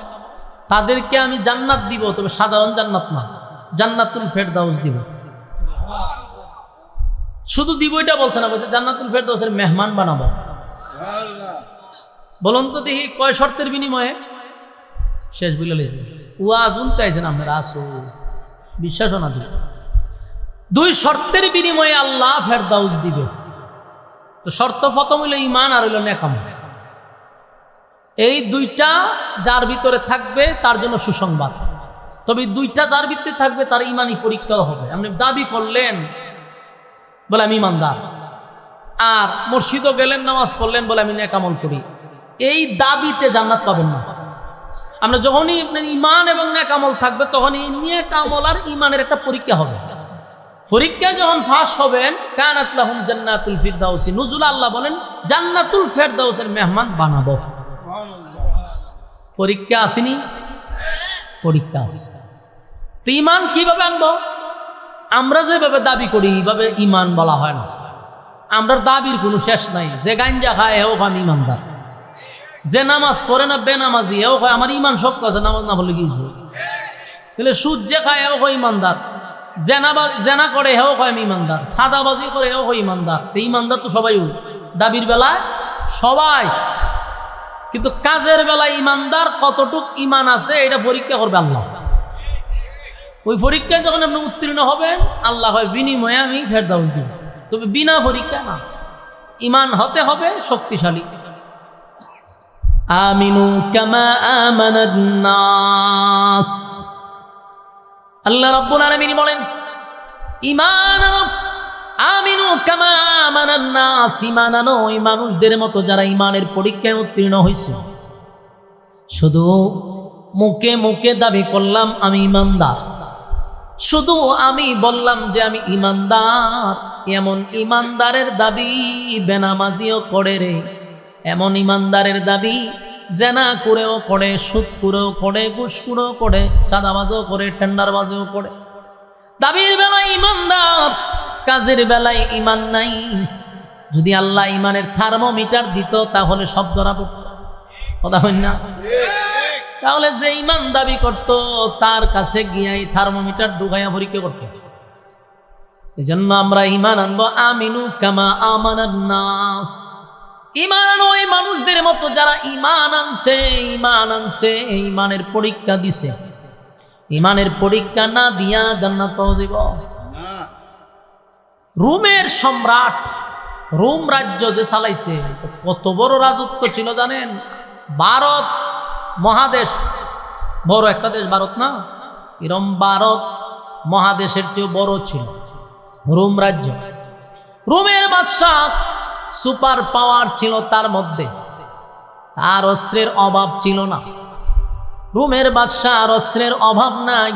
তাদেরকে আমি জান্নাত দিব। তবে সাধারণ জান্নাত না, জান্নাতুল ফেরদাউস দিব। শুধু দিব এটা বলছে না, বলছে জান্নাতুল ফেরদাউসের মেহমান বানাবো। বলুন তো দেখি কয় শর্তের বিনিময়ে? শেষ বুঝে লেছে ওয়াজ উনকাইছেন আপনারা, আসো বিশ্বাস না দিবে। দুই শর্তের বিনিময়ে আল্লাহ ফেরদাউস দিবে। তো শর্ত প্রথম হইল ঈমান আর হইল নেক আমল। এই দুইটা যার ভিতরে থাকবে তার জন্য সুসংবাদ। তবে দুইটা যার ভিতরে থাকবে তার ইমানি পরীক্ষা হবে। আপনি দাবি করলেন বলে আমি ইমানদার, আর মসজিদও গেলেন, নামাজ পড়লেন বলে আমি নেক আমল করি, এই দাবিতে জান্নাত পাবেন না। আমরা যখনই আপনার ঈমান এবং নেক আমল থাকবে তখন এই নেক আমল আর ঈমানের একটা পরীক্ষা হবে। পরীক্ষা যখন ফাঁস হবেন, কানাত লাহুম জান্নাতুল ফিরদাউসি নুজুলা, আল্লাহ বলেন জান্নাতুল ফিরদাউসের মেহমান বানাবো। পরীক্ষা আসেনি? পরীক্ষা আছে। তো ঈমান কিভাবে আনবো? আমরা যেভাবে দাবি করি এইভাবে ঈমান বলা হয় না। আমরা দাবির কোনো শেষ নাই। যে গাঞ্জা খায় এও আমি ইমানদার, যে নামাজ পড়ে না বেনামাজি এও হয় আমার ঈমান শক্ত আছে, নামাজ না পড়লে গিয়েছে। তাহলে সুদ যে খায় এও হয় ইমানদার, জেনা করে এও হয় আমি ইমানদার, সাদাবাজি করে এও হয় ইমানদার। তো ইমানদার তো সবাই দাবির বেলায় সবাই, কিন্তু কাজের বেলায় ইমানদার কতটুক ঈমান আছে এটা পরীক্ষা করবে আল্লাহ। ওই পরীক্ষায় যখন আপনি উত্তীর্ণ হবেন, আল্লাহ হয় বিনিময়ে আমি ফেরদাউস দিব। তবে বিনা পরীক্ষা না, ঈমান হতে হবে শক্তিশালী। আমিনু কামা আমানান নাস, আল্লাহ রাব্বুল আলামিন বলেন, ঈমান আনো, আমিনু কামা আমানান নাস, ঈমান আনো ওই মানুষদের মতো যারা ঈমানের পরীক্ষায় উত্তীর্ণ হয়েছে। শুধু মুখে মুখে দাবি করলাম আমি ঈমানদার, শুধু আমি বললাম যে আমি ঈমানদার, এমন ঈমানদারের দাবি বেনামাজিও করে রে, এমন ঈমানদারের দাবি জেনা করেও করে, সুদ করেও করে, ঘুষ করেও করে, চাঁদাবাজও করে, টেন্ডারবাজও করে। দাবির বেলায় ঈমানদার, কাজের বেলায় ঈমান নাই। যদি আল্লাহ ঈমানের থার্মোমিটার দিত তাহলে সব ধরা পড়ত, কথা হয় না? তাহলে যে ঈমান দাবি করত তার কাছে গিয়ে থার্মোমিটার ঢুকাইয়া পরীক্ষা করত। এই জন্য আমরা ঈমান আনবো, আমিনু কামা আমানান নাস, ঈমান আনো ওই মানুষদের মতো যারা ঈমান আনছে, ঈমানের পরীক্ষা দিছে। ঈমানের পরীক্ষা না দিয়া জান্নাত পাওয়া যাব না। রোমের সম্রাট, রোম রাজ্য যে চালাইছে, কত বড় রাজত্ব ছিল জানেন? ভারত মহাদেশ, বড় একটা দেশ ভারত না, এরম ভারত মহাদেশের চেয়ে বড় ছিল রোম রাজ্য। রোমের বাদশাহ সুপার পাওয়ার ছিল, তার মধ্যে আর অস্ত্রের অভাব ছিল না। রোমের বাদশাহ আর অস্ত্রের অভাব নাই,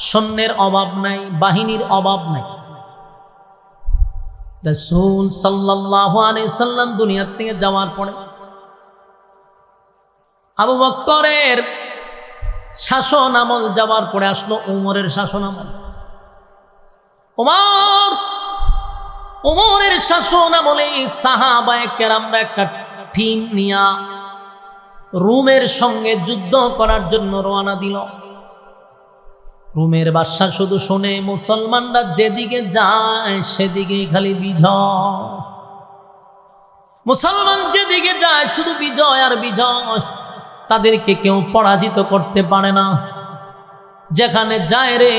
সৈন্যের অভাব নাই, বাহিনীর অভাব নাই। রাসূল সাল্লাল্লাহু আলাইহি সাল্লাম দুনিয়া থেকে যাওয়ার পরে আবু বকরের শাসন আমল যাওয়ার পরে আসলো উমরের শাসন আমল। উমরের শাসন আমলে সাহাবায়ে কেরামরা একটা টিম নিয়া রোমের সঙ্গে যুদ্ধ করার জন্য রওনা দিল। রোমের বাদশা শুধু শোনে মুসলমানরা যেদিকে যায় সেদিকেই খালি বিজয়, মুসলমান যেদিকে যায় শুধু বিজয় আর বিজয়, তাদেরকে কেউ পরাজিত করতে পারে না। যেখানে যায় রে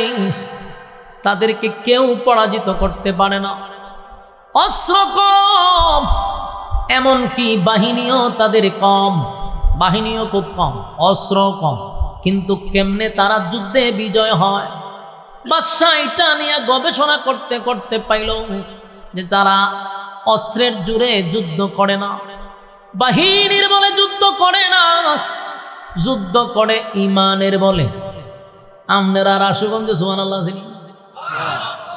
তাদেরকে কেউ পরাজিত করতে পারে না। অস্ত্র কম, এমনকি বাহিনীও তাদের কম, বাহিনীও খুব কম, অস্ত্র কম, কিন্তু কেমনে তারা যুদ্ধে বিজয় হয়? বাদশা এটা নিয়ে গবেষণা করতে করতে পাইল যে যারা অস্ত্রের জোরে যুদ্ধ করে না, বাহিনীর বলে যুদ্ধ করে না, যুদ্ধ করে ঈমানের বলে। আপনারা রাসূলগঞ্জে সুবহানাল্লাহ চিনি?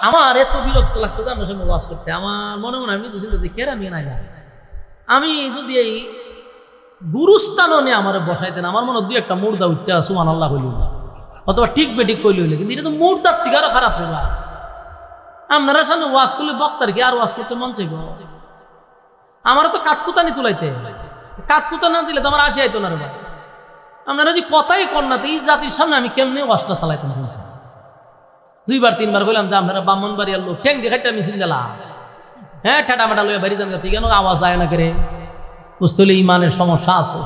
আমার এত বিরক্ত লাগতো আপনার সঙ্গে ওয়াজ করতে, আমার মনে মনে আমি চিন্তা করি কেরামি নাই না, আমি যদি এই গুরুস্থানও নিয়ে আমার বসাইতেন, আমার মনে দুই একটা মুর্দা উঠতে সুবহানাল্লাহ হইল, অথবা ঠিক বেঠিক কইল হইলে, কিন্তু এটা তো মুর্দার থেকে আরো খারাপ হইল। আপনারা সামনে ওয়াজ করলে বক্তার কি আর ওয়াজ করতে মন চাইব? আমারও তো কাঠকুতানি তুলাইতে, কাঠকুতা না দিলে তো আমার আসে আইতো না রে ভাই। আপনারা যদি কথাই কর না তো এই জাতির সামনে আমি কেমনে ওয়াজটা চালাইতাম? দুইবার তিনবার কইলাম যে আপনারা ব্রাহ্মণবাড়িয়ার লোক, ঠ্যাং দেখাইটা মিছিল দিলাম, হ্যাঁ ঠাটা মাটা লইয়া বাড়ি যান, কেন আওয়াজ যায় না করে? বুঝতে হলে ইমানের সমস্যা আছে।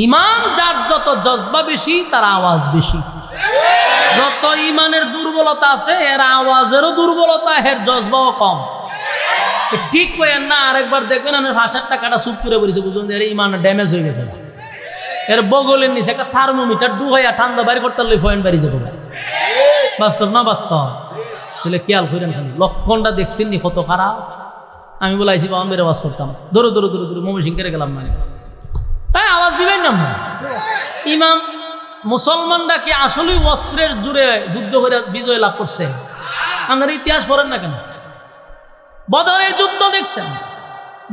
ইমান যার যত জজবা বেশি তার আওয়াজ বেশি, যত ইমানের দুর্বলতা আছে এর আওয়াজেরও দুর্বলতা, এর জজবাও কম। ঠিক কইেন না, আরেকবার দেখবেন আমার ভাষার টাকাটা চুপ করে বলেছে, বুঝুন এর ইমান ড্যামেজ হয়ে গেছে। এর বগলের নিচে একটা থার্মোমিটার ডুহাইয়া ঠান্ডা বাইরে করতে লই ফয়েন বাড়ি যাবো। বাস্তব না বাস্তব? তাহলে খেয়াল করেন, লক্ষণটা দেখছেন নি কত খারাপ? আমি বলাইছি বাবা বের আওয়াজ করতাম, দৌড়ো দৌড়ো দৌড়ো দৌড়ো মমি সিং কেড়ে গেলাম, মানে তাই আওয়াজ দিবেন না। ইমাম মুসলমানরা কি আসলে অস্ত্রের জুড়ে যুদ্ধ করে বিজয় লাভ করছে? আপনার ইতিহাস পড়েন না কেন? বদরের যুদ্ধ দেখছেন,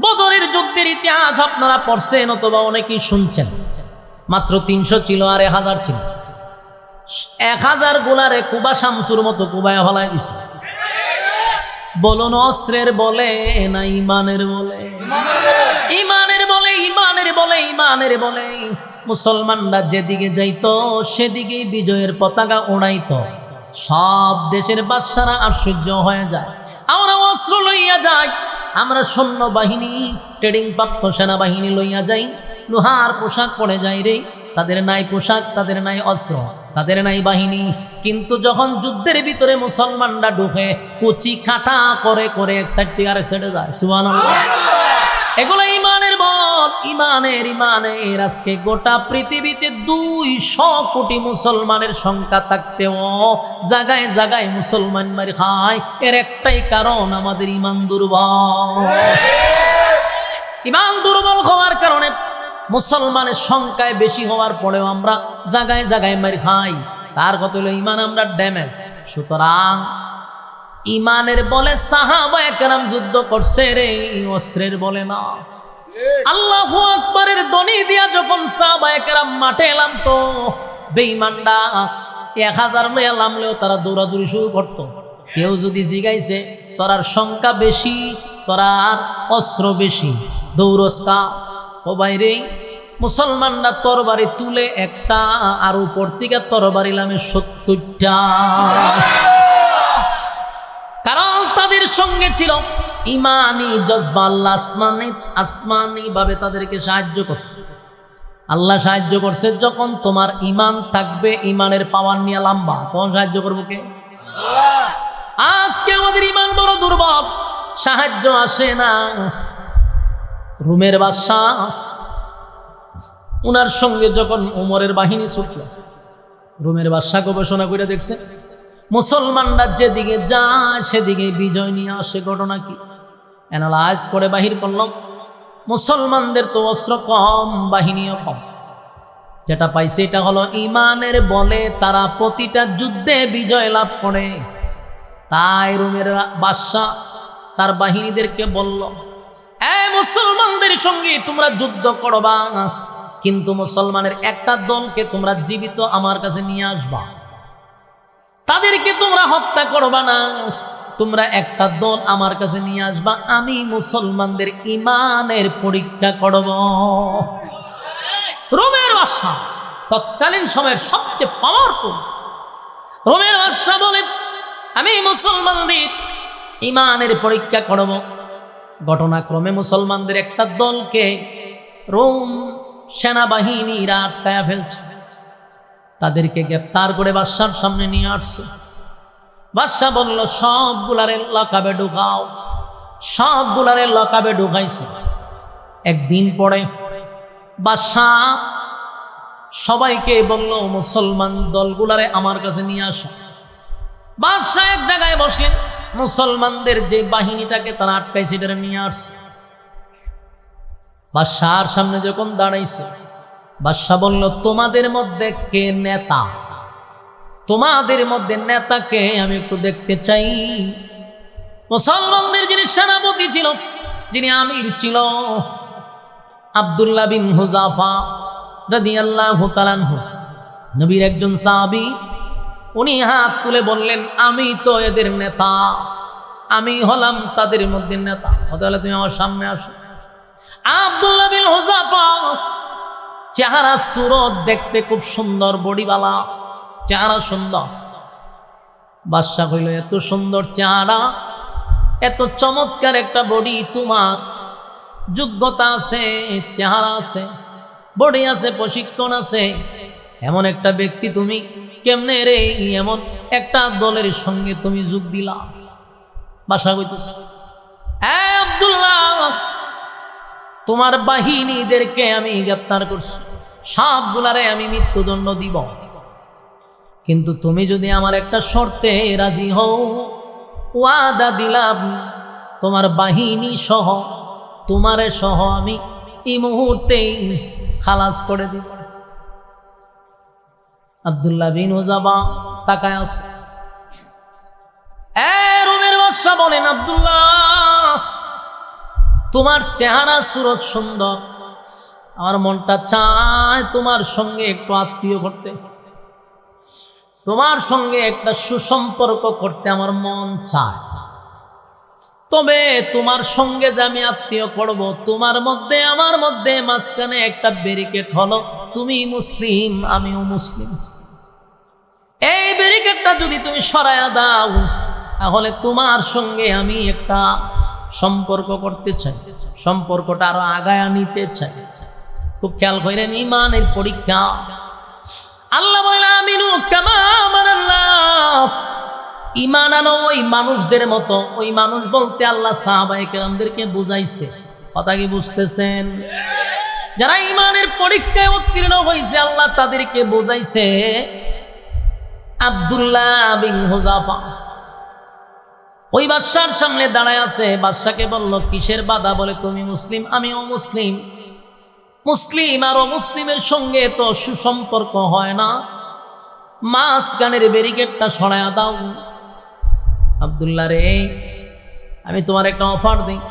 বদরের যুদ্ধের ইতিহাস আপনারা পড়ছেন অথবা অনেকেই শুনছেন। মাত্র 300 ছিল আর 1000 ছিল। 1000 গোলারে কুবা শামসুর মতো কুবায়া ফেলায় দিছে। বলুন অস্ত্রের বলে না ইমানের বলে? ইমানের বলে, ইমানের বলে, ইমানের বলে। মুসলমানরা যেদিকে যাইতো সেদিকেই বিজয়ের পতাকা উড়াইতো। সব দেশের বাদশারা আশ্চর্য হয়ে যায়। আমরা অস্ত্র লইয়া যাই, আমরা সৈন্য বাহিনী, ট্রেডিং প্রাপ্ত সেনাবাহিনী লইয়া যাই, লোহার পোশাক পরে যাই রে। তাদের নাই পোশাক, তাদের নাই অস্ত্র, তাদের নাই বাহিনী, কিন্তু যখন যুদ্ধের ভিতরে মুসলমানরা ঢুকে কুচি কাটা করে করে এক সাইড থেকে আরেক সাইডে যায়। সুবহানাল্লাহ। এগুলো ইমানের বল, দল ইমানের ইমানের। আজকে গোটা পৃথিবীতে 200 কোটি মুসলমানের সংখ্যা থাকতেও জায়গায় জায়গায় মুসলমান মার খায়। এর একটাই কারণ, আমাদের ইমান দুর্বল। ইমান দুর্বল হওয়ার কারণে মুসলমানের সংখ্যায় বেশি হওয়ার পরেও আমরা জায়গায় জায়গায় মার খাই। তার কথা হলো ইমান আমরা ড্যামেজ। সুতরাং ইমানের বলে সাহাবায়ে কেরাম যুদ্ধ করছে রে, অস্ত্রের বলে না। আল্লাহু আকবারের ধ্বনি দিয়া যখন সাহাবায়ে কেরাম মাঠে এলাম, তো বেঈমানরা 1000 লইয়া নামলেও তারা দৌড়াদৌড়ি শুরু করত। কেউ যদি জিগাইছে তোরার সংখ্যা বেশি, তোরার অস্ত্র বেশি, দৌড়স্কা ও বাইরে। মুসলমানরা তরবারি তুলে একটা, আর উপর থেকে তরবারি লামে 70টা। কারণ তাদের সঙ্গে ছিল ইমানি জজবা। আল্লাহ আসমানি ভাবে তাদেরকে সাহায্য করছে। আল্লাহ সাহায্য করছে যখন তোমার ইমান থাকবে, ইমানের পাওয়ার নিয়ে লম্বা, তখন সাহায্য করবো কে? আজকে আমাদের ইমান বড় দুর্বল, সাহায্য আসে না। রোমের বাদশাহ, উনার সঙ্গে যখন উমরের বাহিনী ছুটল, রোমের বাদশাহ গবেষণা করে দেখছে মুসলমানরা যেদিকে যায় সেদিকে বিজয় নিয়ে আসে। ঘটনা কি? অ্যানালাইজ করে বাহির করলাম, মুসলমানদের তো অস্ত্র কম, বাহিনীও কম। যেটা পাইছে এটা হলো ইমানের বলে তারা প্রতিটা যুদ্ধে বিজয় লাভ করে। তাই রোমের বাদশাহ তার বাহিনীদেরকে বলল, মুসলমানদের সঙ্গে তোমরা যুদ্ধ করবা, কিন্তু মুসলমানের একটা দলকে তোমরা জীবিত আমার কাছে নিয়ে আসবা। তাদেরকে তোমরা হত্যা করবা না, তোমরা একটা দল আমার কাছে নিয়ে আসবা। আমি মুসলমানদের ইমানের পরীক্ষা করব। রোমের বাদশাহ, তৎকালীন সময়ের সবচেয়ে পাওয়ারফুল রোমের বাদশাহ বলে, আমি মুসলমানদের ইমানের পরীক্ষা করব। ঘটনাক্রমে মুসলমানদের একটা দলকে রোম সেনাবাহিনীরা আটকায়া ফেলছে। তাদেরকে গ্রেফতার করে বাদশার সামনে নিয়ে আসছে। বাদশাহ বলল, সবগুলারে লকাবে ঢুকাও। সবগুলারে লকাবে ঢুকাইছে। একদিন পরে বাদশাহ সবাইকে বলল, মুসলমান দলগুলারে আমার কাছে নিয়ে আসো। বাদশাহ এক জায়গায় বসলেন, মুসলমানদের যে বাহিনীটাকে তারা আটকাইছে এটা নিয়ে আসছে। বাদশাহর সামনে যখন দাঁড়াইছে, বাদশাহ বলল, তোমাদের মধ্যে কে নেতা? তোমাদের মধ্যে নেতাকে আমি একটু দেখতে চাই। মুসলমানদের যিনি সেনাপতি ছিল, যিনি আমির ছিল, আব্দুল্লাহ বিন হুযাফা রাদিয়াল্লাহু তাআলা আনহু, নবীর একজন সাহাবী। উনি হাত তুলে বললেন, আমি তো এদের নেতা, আমি হলাম তাদের মধ্যে নেতা, তাহলে তুমি আমার সামনে আসো। আব্দুল্লাহ বিন হুযাফা চেহারা সুরত দেখতে খুব সুন্দর, বডিওয়ালা, চেহারা সুন্দর। বাদশাহ কইল, এত সুন্দর চেহারা, এত চমৎকার একটা বডি, তোমার যোগ্যতা আছে, চেহারা আছে, বডি আছে, প্রশিক্ষণ আছে, এমন একটা ব্যক্তি তুমি কেমনে রে এমন একটা দলের সঙ্গে তুমি যোগ দিলা? বাদশাহ কইতেছে, আব্দুল্লাহ, তোমার বাহিনীদেরকে আমি গ্রেফতার করছি, সবগুলারে আমি মৃত্যুদণ্ড দিব, কিন্তু তুমি যদি আমার একটা শর্তে রাজি হও, ওয়াদা দিলাম তোমার বাহিনী সহ, তোমারে সহ আমি এই মুহূর্তেই খালাস করে দিব। আব্দুল্লাহ বিন হুযাফা তাকায় আছে। রোমের বাদশাহ বলেন, আব্দুল্লাহ, তোমার চেহারা সুরত সুন্দর, আমার মনটা চায় তোমার সঙ্গে একটু আত্মীয় করতে, তোমার সঙ্গে একটা সুসম্পর্ক করতে আমার মন চায়। তবে তোমার সঙ্গে যে আমি আত্মীয় করব, তোমার মধ্যে আমার মধ্যে মাঝখানে একটা ব্যারিকেড হলো, তুমি মুসলিম আমিও মুসলিম। এই ব্যারিকেডটা যদি তুমি সরায়া দাও, তাহলে তোমার সঙ্গে আমি একটা সম্পর্ক করতে চাই, সম্পর্কটা আরো আগায়া নিতে চাই। খুব খেয়াল করেন, ইমানের পরীক্ষা। আল্লাহ বলে, আমিনু কামা আমানান্নাস, ঈমান আনো ওই মানুষদের মতো। ওই মানুষ বলতে আল্লাহ সাহাবায়ে কেরামদেরকে বুঝাইছে। কথা কি বুঝতেছেন? যারা ইমানের পরীক্ষায় উত্তীর্ণ হয়েছে আল্লাহ তাদেরকে বোঝাইছে। আব্দুল্লাহ বিন হুযাফা ওই বাদশার সামনে দাঁড়ায় আছে। বাদশাকে বলল, কিসের বাধা? বলে, তুমি মুসলিম, আমিও মুসলিম। মুসলিম আর অমুসলিমের সঙ্গে তো সুসম্পর্ক হয় না, মাঝখানের ব্যারিকেডটা সরায়া দাও। আব্দুল্লাহ রে, আমি তোমার একটা অফার দিই,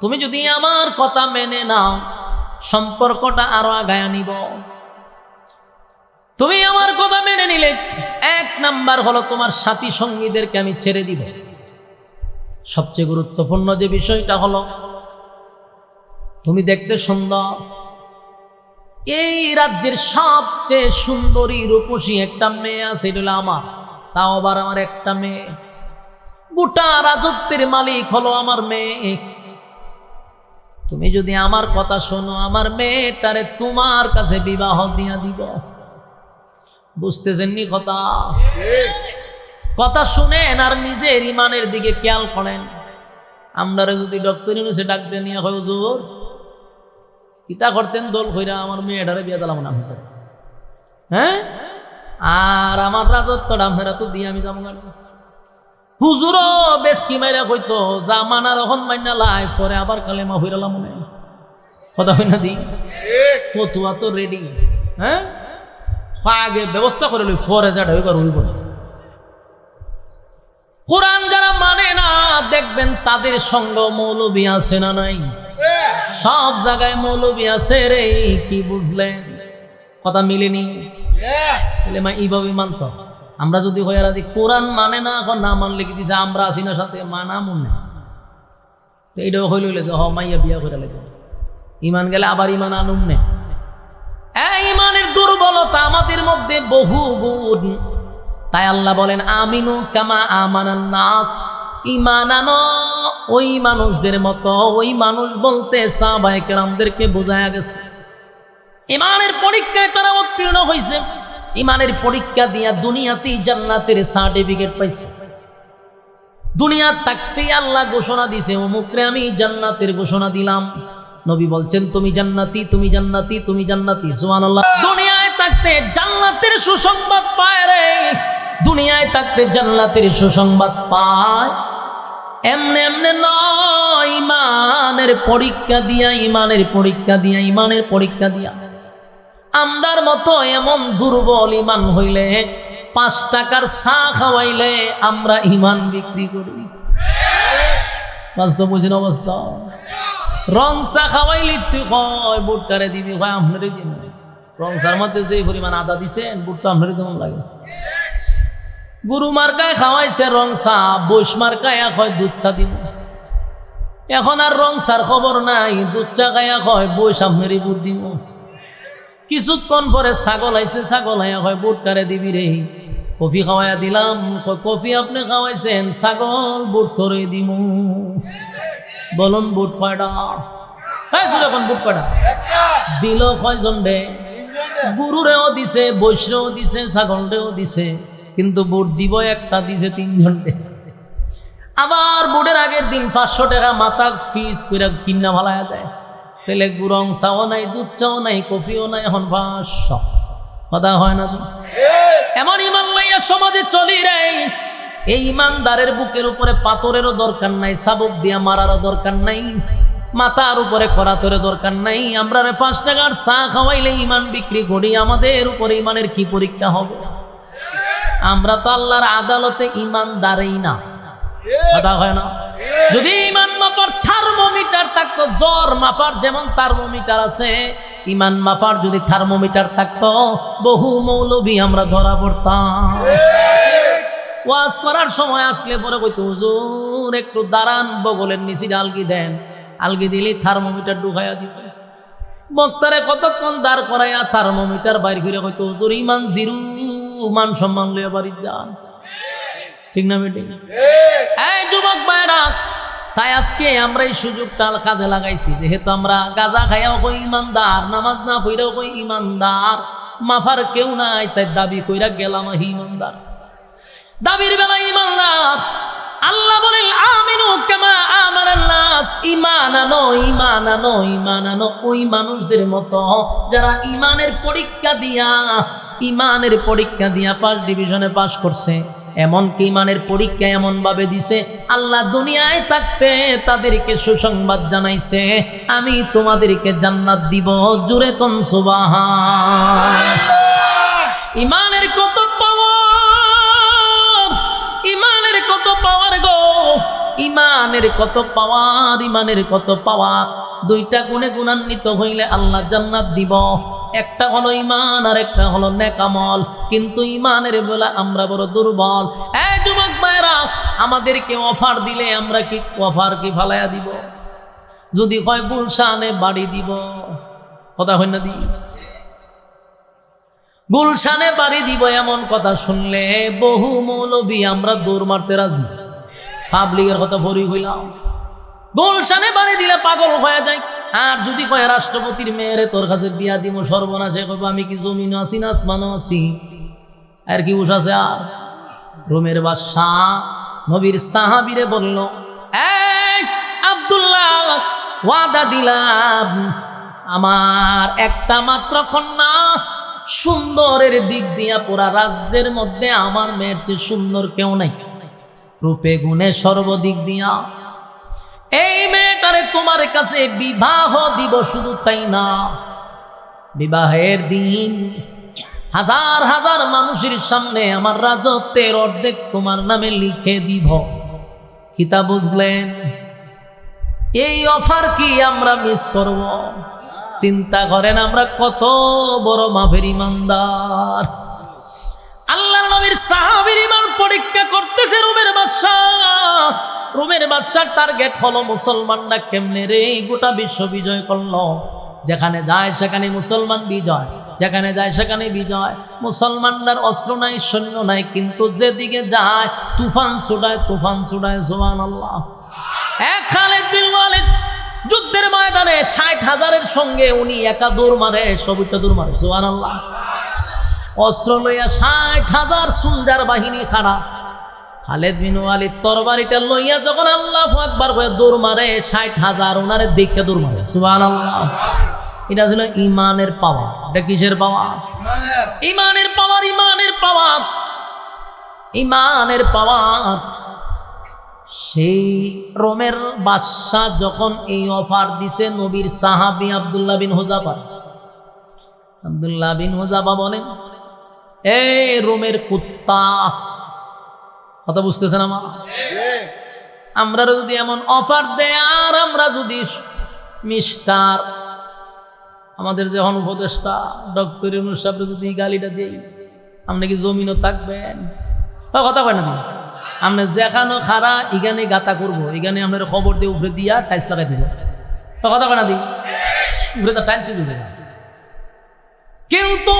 তুমি যদি আমার কথা মেনে নাও সম্পর্কটা আরো আগায় নিব। তুমি আমার কথা মেনে নিলে 1 নাম্বার হলো তোমার সাথী সঙ্গীদেরকে আমি ছেড়ে দিব। সবচেয়ে গুরুত্বপূর্ণ যে বিষয়টা হলো, তুমি দেখতে সুন্দর, এই রাজ্যের সবচেয়ে সুন্দরী রূপসী একটা মেয়ে আছে, এটা হলো আমার। তাও আবার আমার একটা মেয়ে, গোটা রাজত্বের মালিক হলো আমার মেয়ে। তুমি যদি আমার কথা শোনো, আমার মেয়েটারে তোমার কাছে বিবাহ দিয়া দিব। বুঝতেছেননি কথা? কথা শুনেন আর নিজের ইমানের দিকে খেয়াল করেন। আমরা যদি ডক্টর ইউনুসে ডাক দিয়ে নিয়ে হয়, হুজুর কিতা করতেন দোল কইরা আমার মেয়েটারে বিয়ে দিলাম না ভিতরে, হ্যাঁ, আর আমার রাজত্বটা আপনারা তো দিয়ে আমি যাবো। হুজুরও বেশ কি মাইরা কইতো, জামানার এখন মাইনা লাই পরে আবার কালেমা হইরালাম মনে কথা হয় না দি, ফতুয়া তো রেডি, হ্যাঁ, আগে ব্যবস্থা করে লই, পরে যাটা হইবার হইব না। কোরআন যারা মানে না দেখবেন তাদের সঙ্গ মৌলবী আছে না নাই? সব জায়গায় মৌলবী আছে রে। কি বুঝলেন? কথা মিলেনি? মা এইভাবে মানত। আমরা যদি হইয়ারা দিই কোরআন মানে না, এখন না মানলে কি দিছে আমরা আছি না সাথে, মানা মনে এইটাও হইল যে হ মাইয়া বিয়া করে লাগে, ইমান গেলে আবার ইমান আনুম নে। ইমানের দুর্বলতা আমাদের মধ্যে বহু গুণ। তাই আল্লাহ বলেন, আমিনু কামা আমানান নাস, ইমান আনো ওই মানুষদের মতো। ওই মানুষ বলতে সাহাবায়ে কেরামদেরকে বোঝায়া গেছে। ইমানের পরীক্ষায় তারা উত্তীর্ণ হয়েছে। ইমানের পরীক্ষা দিয়া দুনিয়াতেই জান্নাতের সার্টিফিকেট পাইছে। দুনিয়ার থাকতেই আল্লাহ ঘোষণা দিছে, অমুকরে আমি জান্নাতের ঘোষণা দিলাম। নবী বলছেন, তুমি জান্নাতি, তুমি জান্নাতি, তুমি জান্নাতি। সুবহানাল্লাহ। দুনিয়ায় থাকতে জান্নাতের সুসংবাদ পায় রে, দুনিয়ায় থাকতে জান্নাতের সুসংবাদ পায়। এমনে এমনে নয়, ইমানের পরীক্ষা দিয়া, ইমানের পরীক্ষা দিয়া, ইমানের পরীক্ষা দিয়া। আমরার মতো এমন দুর্বল ইমান হইলে 5 টাকার চা খাওয়াইলে আমরা ইমান বিক্রি করি। বাস্তব বুঝেন অবস্থা। রং চা খাওয়াইলি তুই কয় বুট কারে দিবি, কয় আপনারই দিন। রং চার মধ্যে যে পরিমাণ আদা দিছেন, বুট তো আপনারই তেমন লাগে। গুরু মার্কায় খাওয়াইছে রং চা, বৈশ মার্কায় কয় দুধ চা দিব। এখন আর রং চার খবর নাই, দুধ চা খাইয়া কয় বৈশ আপনারই বুট দিব। কিছুক্ষণ পরে ছাগল আইছে, ছাগল আইয়া কয় বুট কারে দিবি রে। কফি খাওয়াইয়া দিলাম, কফি আপনি খাওয়াইছেন, ছাগল বুট তোরে দিব। বলুন বুট কয়টা? এখন বুট কয়টা দিল? কয়জন রে? গুরুরেও দিছে, বৈষ্ণও দিছে, ছাগলরেও দিছে, কিন্তু বুট দিব একটা, দিছে 3 জনকে। আবার বুটের আগের দিন 500 টাকা মাথা ফিস করে কিনা ভালায়া দেয়। তাহলে গুরং চাও নাই, দুধ চাও নাই, কফিও নাই, এখন 500। কথা হয় না? এমন ইমান লইয়া সমাজে চলি রে। এই ইমানদারের বুকের উপরে পাথরেরও দরকার নাই, চাবুক দিয়া মারারও দরকার নাই, মাথার উপরে করাতরের দরকার নাই। আমরা 5 টাকার চা খাওয়াইলে ইমান বিক্রি করি। আমাদের উপরে ইমানের কি পরীক্ষা হবে? আমরা তো আল্লাহর আদালতে ইমানদারই না। কথা হয় না? যদি ইমান মাপার থার্মোমিটার থাকতো, জ্বর মাপার যেমন থার্মোমিটার আছে, ইমান মাপার যদি থার্মোমিটার থাকতো, বহু মৌলবী আমরা ধরা পড়তাম। ওয়াজ করার সময় আসলে পরে কইতো, হুজুর একটু দাঁড়ান, বগলের নিচে আলগি দেন। আলগি দিলে থার্মোমিটার ঢুকাইয়া দিত। বক্তারে কতক্ষণ দাঁড় করাইয়া থার্মোমিটার বাইর করে কইতো, হুজুর ইমান জিরু, মান সম্মান লইয়া বাড়ি যান। ঠিক না বেটি? এই যুবক ভাইরা, তাই আজকে আমরা এই সুযোগটা কাজে লাগাইছি। যেহেতু আমরা গাঁজা খাইয়াও কই ইমানদার, নামাজ না পড়াও কই ইমানদার, মাফার কেউ নাই, তাই দাবি কইরা গেলাম ইমানদার। দাবির বেলা ইমানদার। আল্লাহ বলেন, আমিনু কামা আমানান নাস, নাস, ঈমান আনো, ঈমান আনো, ঈমান আনো। ওই মানুষদের মতো যারা ঈমানের পরীক্ষা দিয়া ফার্স্ট ডিভিশনে পাস করছে। এমনকি ঈমানের পরীক্ষা এমন ভাবে দিছে, আল্লাহ দুনিয়ায় থাকতে তাদেরকে সুসংবাদ জানাইছে, আমি তোমাদেরকে জান্নাত দিব। জোরে কোন সুবহান। ঈমানের কত পাওয়ার, ঈমানের কত পাওয়ার গো, ঈমানের কত পাওয়ার, ঈমানের কত পাওয়ার। দুইটা গুণে গুণান্বিত হইলে আল্লাহ জান্নাত দিব। একটা হলো ঈমান আর একটা হলো নেক আমল। কিন্তু ঈমানের বেলা আমরা বড় দুর্বল। এই যুবক ভাইরা, আমাদেরকে অফার দিলে আমরা কি অফার কি ফালাইয়া দিব? যদি হয় গুলশানে বাড়ি দিব, কথা হয় না দি, গুলশানে বাড়ি দিব, এমন কথা শুনলে বহু মৌলবী আমরা দৌড় মারতে রাজি। পাবলিকের কথা ভরি হইলাম, গুলশানে বাড়ি দিলে পাগল হয়ে যায়। আর যদি কয় রাষ্ট্রপতির মেয়েরে তোর কাছে বিয়া দিব, সর্বনাশে কইব আমি কি জমিনও আছি না আসমানও আছি, আর কি উঠাছে। আর রোমের বাদশাহ নবীর সাহাবীরে বলল, এই আব্দুল্লাহ, ওয়াদা দিলাম আমার একটা মাত্র কন্যা, সুন্দরের দিক দিয়া পুরা রাজ্যের মধ্যে আমার মেয়ের চেয়ে সুন্দর কেউ নাই, রূপে গুণে সর্বদিক দিয়া। এই মেয়েটারে তোমার কাছে বিবাহ দিব। শুধু তাই না, বিবাহের দিন হাজার হাজার মানুষের সামনে আমার রাজত্বের অর্ধেক তোমার নামে লিখে দিব। কিতা বুঝলেন? এই অফার কি আমরা মিস করব? চিন্তা করেন আমরা কত বড় মাফের ইমানদার। আল্লাহর নবীর সাহাবীর ঈমান পরীক্ষা করতেছে রোমের বাদশাহ। রোমের বাদশার টার্গেট হলো মুসলমানরা কেমনে রে গোটা বিশ্ব বিজয় করলো। যেখানে যায় সেখানে মুসলমান বিজয়, যেখানে যায় সেখানে বিজয়। মুসলমানদের অস্ত্র নাই, সৈন্য নাই, কিন্তু যেদিকে যায় তুফান ছুটায়, তুফান ছুটায়। সুবহানাল্লাহ। এক খালিদ বিন ওয়ালিদ যুদ্ধের ময়দানে ৬০,০০০-এর সঙ্গে উনি একা দৌড় মারে, সবুজটা দৌড় মারে। সুবহানাল্লাহ। অস্ত্র লইয়া ৬০,০০০ সোলজার বাহিনী খাড়া। খালিদ বিন ওয়ালিদ তরবারিটা লইয়া যখন আল্লাহু আকবার কয়ে দৌড় মারে, ৬০,০০০ ওনারে দেখে দৌড় মারে। সুবহানাল্লাহ। এটা ছিল ঈমানের পাওয়ার। এটা কিসের পাওয়ার? ঈমানের পাওয়ার, ঈমানের পাওয়ার, ঈমানের পাওয়ার। সেই রোমের বাদশাহ যখন এই অফার দিছে, নবীর সাহাবী আব্দুল্লাহ বিন হুযাফা, আব্দুল্লাহ বিন হুযাফা বলেন, এই রোমের কুত্তা, কথা বুঝতেছেন আমার? আমরা যদি এমন অফার দেয় আর আমরা যদি মিস্টার আমাদের যখন উপদেষ্টা ডক্টর ইউনূস সাহেব যদি গালিটা দিই, আপনি কি জমিনও থাকবেন? কথা কয় না, আপনি যেখানে খারা এখানে গাতা করবো, এখানে আপনার খবর দিয়ে উপরে দিয়া টাইলস লাগাই দিব। কথা কয় না দি, উপরে তো টাইলসই দিবে। কিন্তু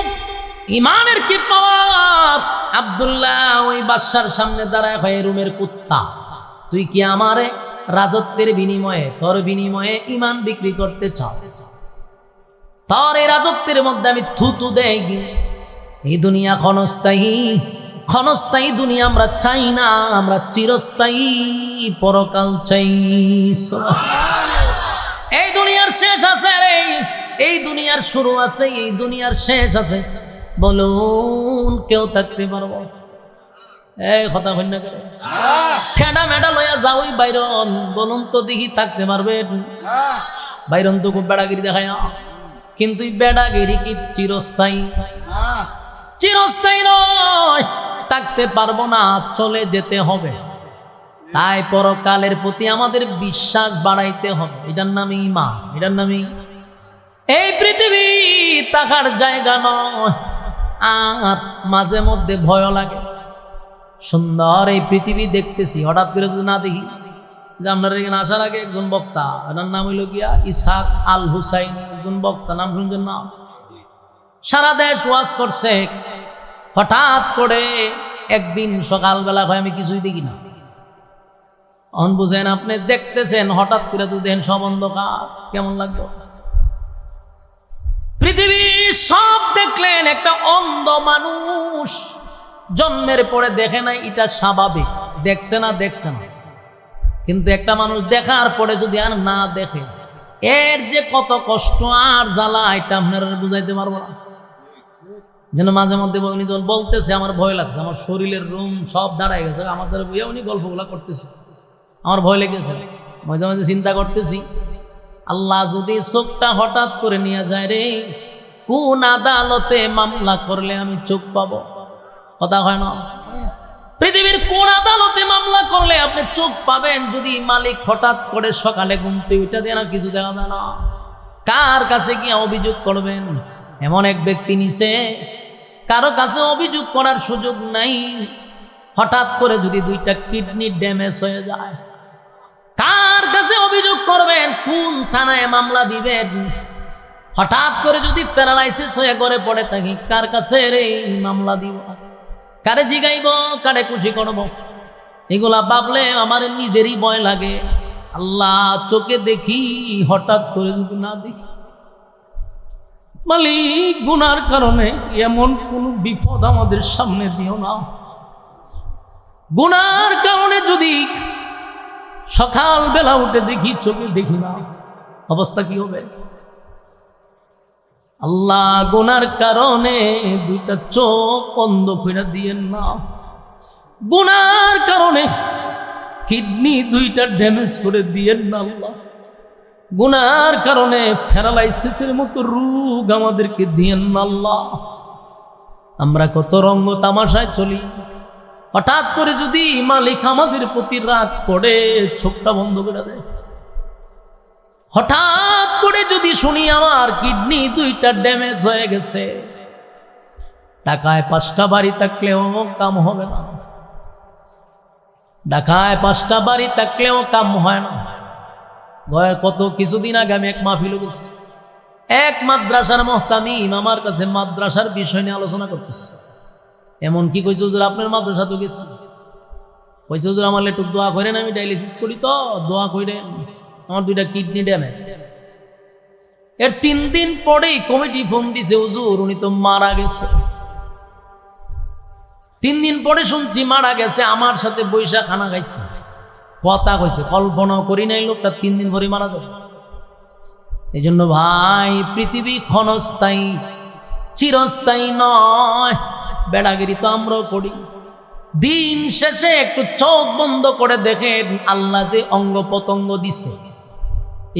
ঈমানের কি পাওয়ার! আব্দুল্লাহ ওই বাদশার সামনে দাঁড়ায় হয়, রুমের কুত্তা, তুই কি আমারে রাজত্বের বিনিময়ে, তোর বিনিময়ে ঈমান বিক্রি করতে চাস? তোর এই রাজত্বের মধ্যে আমি থুতু দেই। এই দুনিয়া ক্ষণস্থায়ী, ক্ষণস্থায়ী দুনিয়া আমরা চাই না, আমরা চিরস্থায়ী পরকাল চাই। এই দুনিয়ার শেষ আছে রে, এই দুনিয়ার শুরু আছে, এই দুনিয়ার শেষ আছে। বলুন কেউ থাকতে পারবো? এই কথা হই না করে ঠেডা মেডা লইয়া যাওই বাইরন, বলুন তো দেখি থাকতে পারবেন? বাইরন তো খুব বেড়াগিরি দেখায়, কিন্তু বেড়াগিরি কি চিরস্থায়ী? চিরস্থায়ী নয়, থাকতে পারবো না, চলে যেতে হবে। তাই পরকালের প্রতি আমাদের বিশ্বাস বাড়াইতে হবে। এটার নামে ঈমান, এটার নামে। এই পৃথিবী থাকার জায়গা নয়। আর মাঝে মধ্যে ভয় লাগে। সুন্দর এই পৃথিবী দেখতেছি, হঠাৎ করে যদি না দেখি, যে আপনার এখানে আসার আগে একজন বক্তা, এটার নাম হইল গিয়া ইসহাক আল হুসাইন, একজন বক্তা, নাম শুনছেন না? সারা দেশ ওয়াজ করছে। হঠাৎ করে একদিন সকালবেলা হয় আমি কিছুই দেখি না। অন বুঝেন, আপনি দেখতেছেন, হঠাৎ করে তো দেখেন সব অন্ধকার, কেমন লাগলো? পৃথিবী সব দেখলেন, একটা অন্ধ মানুষ জন্মের পরে দেখে নাই, এটা স্বাভাবিক। দেখছে না? দেখছে না। কিন্তু একটা মানুষ দেখার পরে যদি আর না দেখে, এর যে কত কষ্ট আর জ্বালা এটা আপনারা বুঝাইতে পারবো না। যেন মাঝে মধ্যে উনি যখন বলতেছে আমার ভয় লাগছে, আমার শরীরের রুম সব দাঁড়ায় গেছে, আমাদের বইয়া উনি গল্পগুলা করতেছে, আমার ভয় লেগেছে। মাঝে মাঝে চিন্তা করতেছি, আল্লাহ যদি চোখটা হঠাৎ করে নিয়ে যায় রে, কোন আদালতে মামলা করলে আমি চোখ পাবো? কথা হয় না? পৃথিবীর কোন আদালতে মামলা করলে আপনি চোখ পাবেন? যদি মালিক হঠাৎ করে সকালে ঘুমতে ওইটা দিয়ে না কিছু দেওয়া যায় না, কার কাছে গিয়ে অভিযোগ করবেন? এমন এক ব্যক্তি নিছে, কারো কাছে অভিযোগ করার সুযোগ নাই। হঠাৎ করে যদি 2টা কিডনি ড্যামেজ হয়ে যায়, কার কাছে অভিযোগ করবেন? কোন থানায় মামলা দিবেন? হঠাৎ করে যদি প্যারালাইসিস হয়ে ঘরে পড়ে থাকি, কার কাছে রে মামলা দিব? কারে জিগাইব? কারে খুশি করব? এগুলা ভাবলে আমার নিজেরই ভয় লাগে। আল্লাহ, চোখে দেখি, হঠাৎ করে যদি না দেখি। মালিক, গুনার কারণে এমন কোন বিপদ আমাদের সামনে দিও না। গুনার কারণে যদি সকাল বেলা উঠে দেখি চোখে দেখি না, অবস্থা কি হবে? আল্লাহ, গুনার কারণে 2টা চোখ বন্ধ করে দিয়েন না। গুনার কারণে কিডনি 2টা ড্যামেজ করে দিয়েন না আল্লাহ। গুনার কারণে প্যারালাইসিসের মতো রোগ আমাদেরকে দিয়েন না আল্লাহ। আমরা কত রঙ্গ তামাশায় চলি, হঠাৎ করে যদি মালিক আমাদের প্রতি রাগ করে চোখটা বন্ধ করে দেয়, হঠাৎ করে যদি শুনি আমার কিডনি 2টা ড্যামেজ হয়ে গেছে, ঢাকায় 5টা বাড়ি থাকলেও কাম হবে না। ঢাকায় 5টা বাড়ি থাকলেও কাম হয় না। কত কিছুদিন আগে আমি এক মাহফিলে গেছি, এক মাদ্রাসার মুহতামিম আমার কাছে মাদ্রাসার বিষয় নিয়ে আলোচনা করতেছে। এমন কি কইছে, হুজুর আপনার মাদ্রাসা তো গেছি, কইছে হুজুর আমার একটু দোয়া করেন, আমি ডায়ালিসিস করি তো দোয়া করেন, আমার 2টা কিডনি ড্যামেজ। এর 3 দিন পরেই কমিটি ফোন দিছে, হুজুর উনি তো মারা গেছে। 3 দিন পরে শুনছি মারা গেছে, আমার সাথে বৈশা খানা খাইছে, কথা কইছে, কল্পনাও করি নাই লোকটা 3 দিন পরে মারা যাবে। এই জন্য ভাই, পৃথিবী ক্ষণস্থায়ী, চিরস্থায়ী নয়। বেড়াগিরি তো আমরাও করি। দিন শেষে একটু চোখ বন্ধ করে দেখেন আল্লাহ যে অঙ্গ পতঙ্গ দিছে,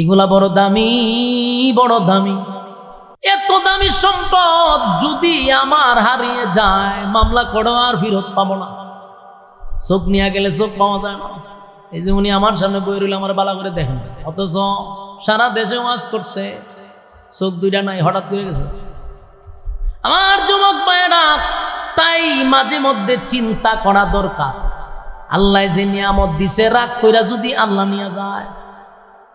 এগুলা বড় দামি, বড় দামি। এত দামি সম্পদ যদি আমার হারিয়ে যায়, মামলা করো আর ফেরত পাবো না। চোখ নিয়ে গেলে চোখ পাওয়া যায় না। এই যে উনি আমার সামনে বই রইল, আমার বালা করে দেখেন, অথচ সারা দেশে ওয়াজ করছে, চোখ 2টা নাই, হঠাৎ করে গেছে। আমার যুবক ভাইয়েরা, তাই মাঝে মধ্যে চিন্তা করা দরকার। আল্লাহ যে নিয়ামত দিছে, রাগ কইরা যদি আল্লাহ নিয়ে যায়,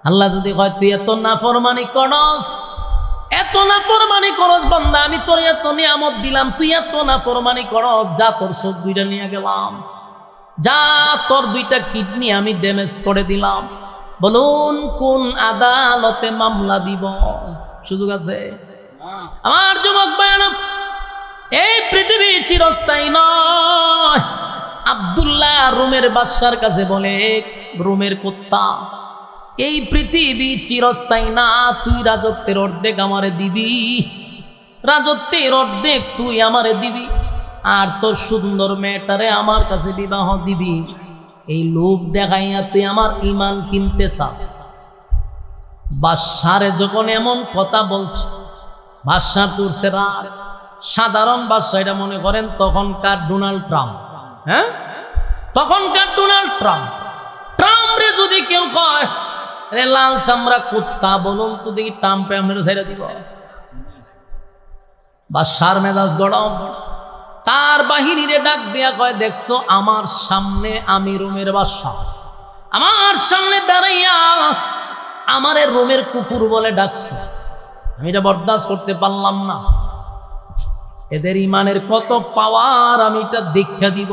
আল্লাহ যদি কয় তুই এত নাফরমানি করস, এত নাফরমানি করস বান্দা, আমি তোর এত নিয়ামত দিলাম, তুই এত নাফরমানি করস, যা তোর চোখ 2টা নিয়ে গেলাম, যা তোর 2টা কিডনি আমি ড্যামেজ করে দিলাম। বলুন কোন আদালতে মামলা দিব? সুযোগ আছে? আমার যুবক ভাইয়েরা, এই পৃথিবী চিরস্থায়ী নয়। আব্দুল্লাহ রোমের বাদশার কাছে বলে, রোমের কুত্তা, এই পৃথিবী চিরস্থায়ী না, তুই রাজত্বের অর্ধেক আমারে দিবি, রাজত্বের অর্ধেক তুই আমারে দিবি, আর তোর সুন্দর মেয়েটারে আমার কাছে বিবাহ দিবি। এই লোভ দেখাইয়া তুই আমার ঈমান কিনতে চাস। বাদশারে যখন এমন কথা বলছ, বাদশার তুরছে রাগ। সাধারণ বাদশা, এটা মনে করেন তখনকার ডোনাল্ড ট্রাম্প, হ্যাঁ, তখনকার ডোনাল্ড ট্রাম্প। ট্রাম্পরে যদি কেউ কয় লাল চামড়া কুত্তা, বলুন তো দেখি ট্রাম্পে আমরা ছেড়ে দিব? বাদশার মেজাজ গরম। তার বাহিনীরে ডাক দিয়া কয়, দেখছো আমার সামনে আমি রোমের বাদশা, আমার সামনে দাঁড়াইয়া আমারে রোমের কুকুর বলে ডাকছে, আমি এটা বরদাস্ত করতে পারলাম না। এদের ইমানের কত পাওয়ার আমি এটা দেখা দিব।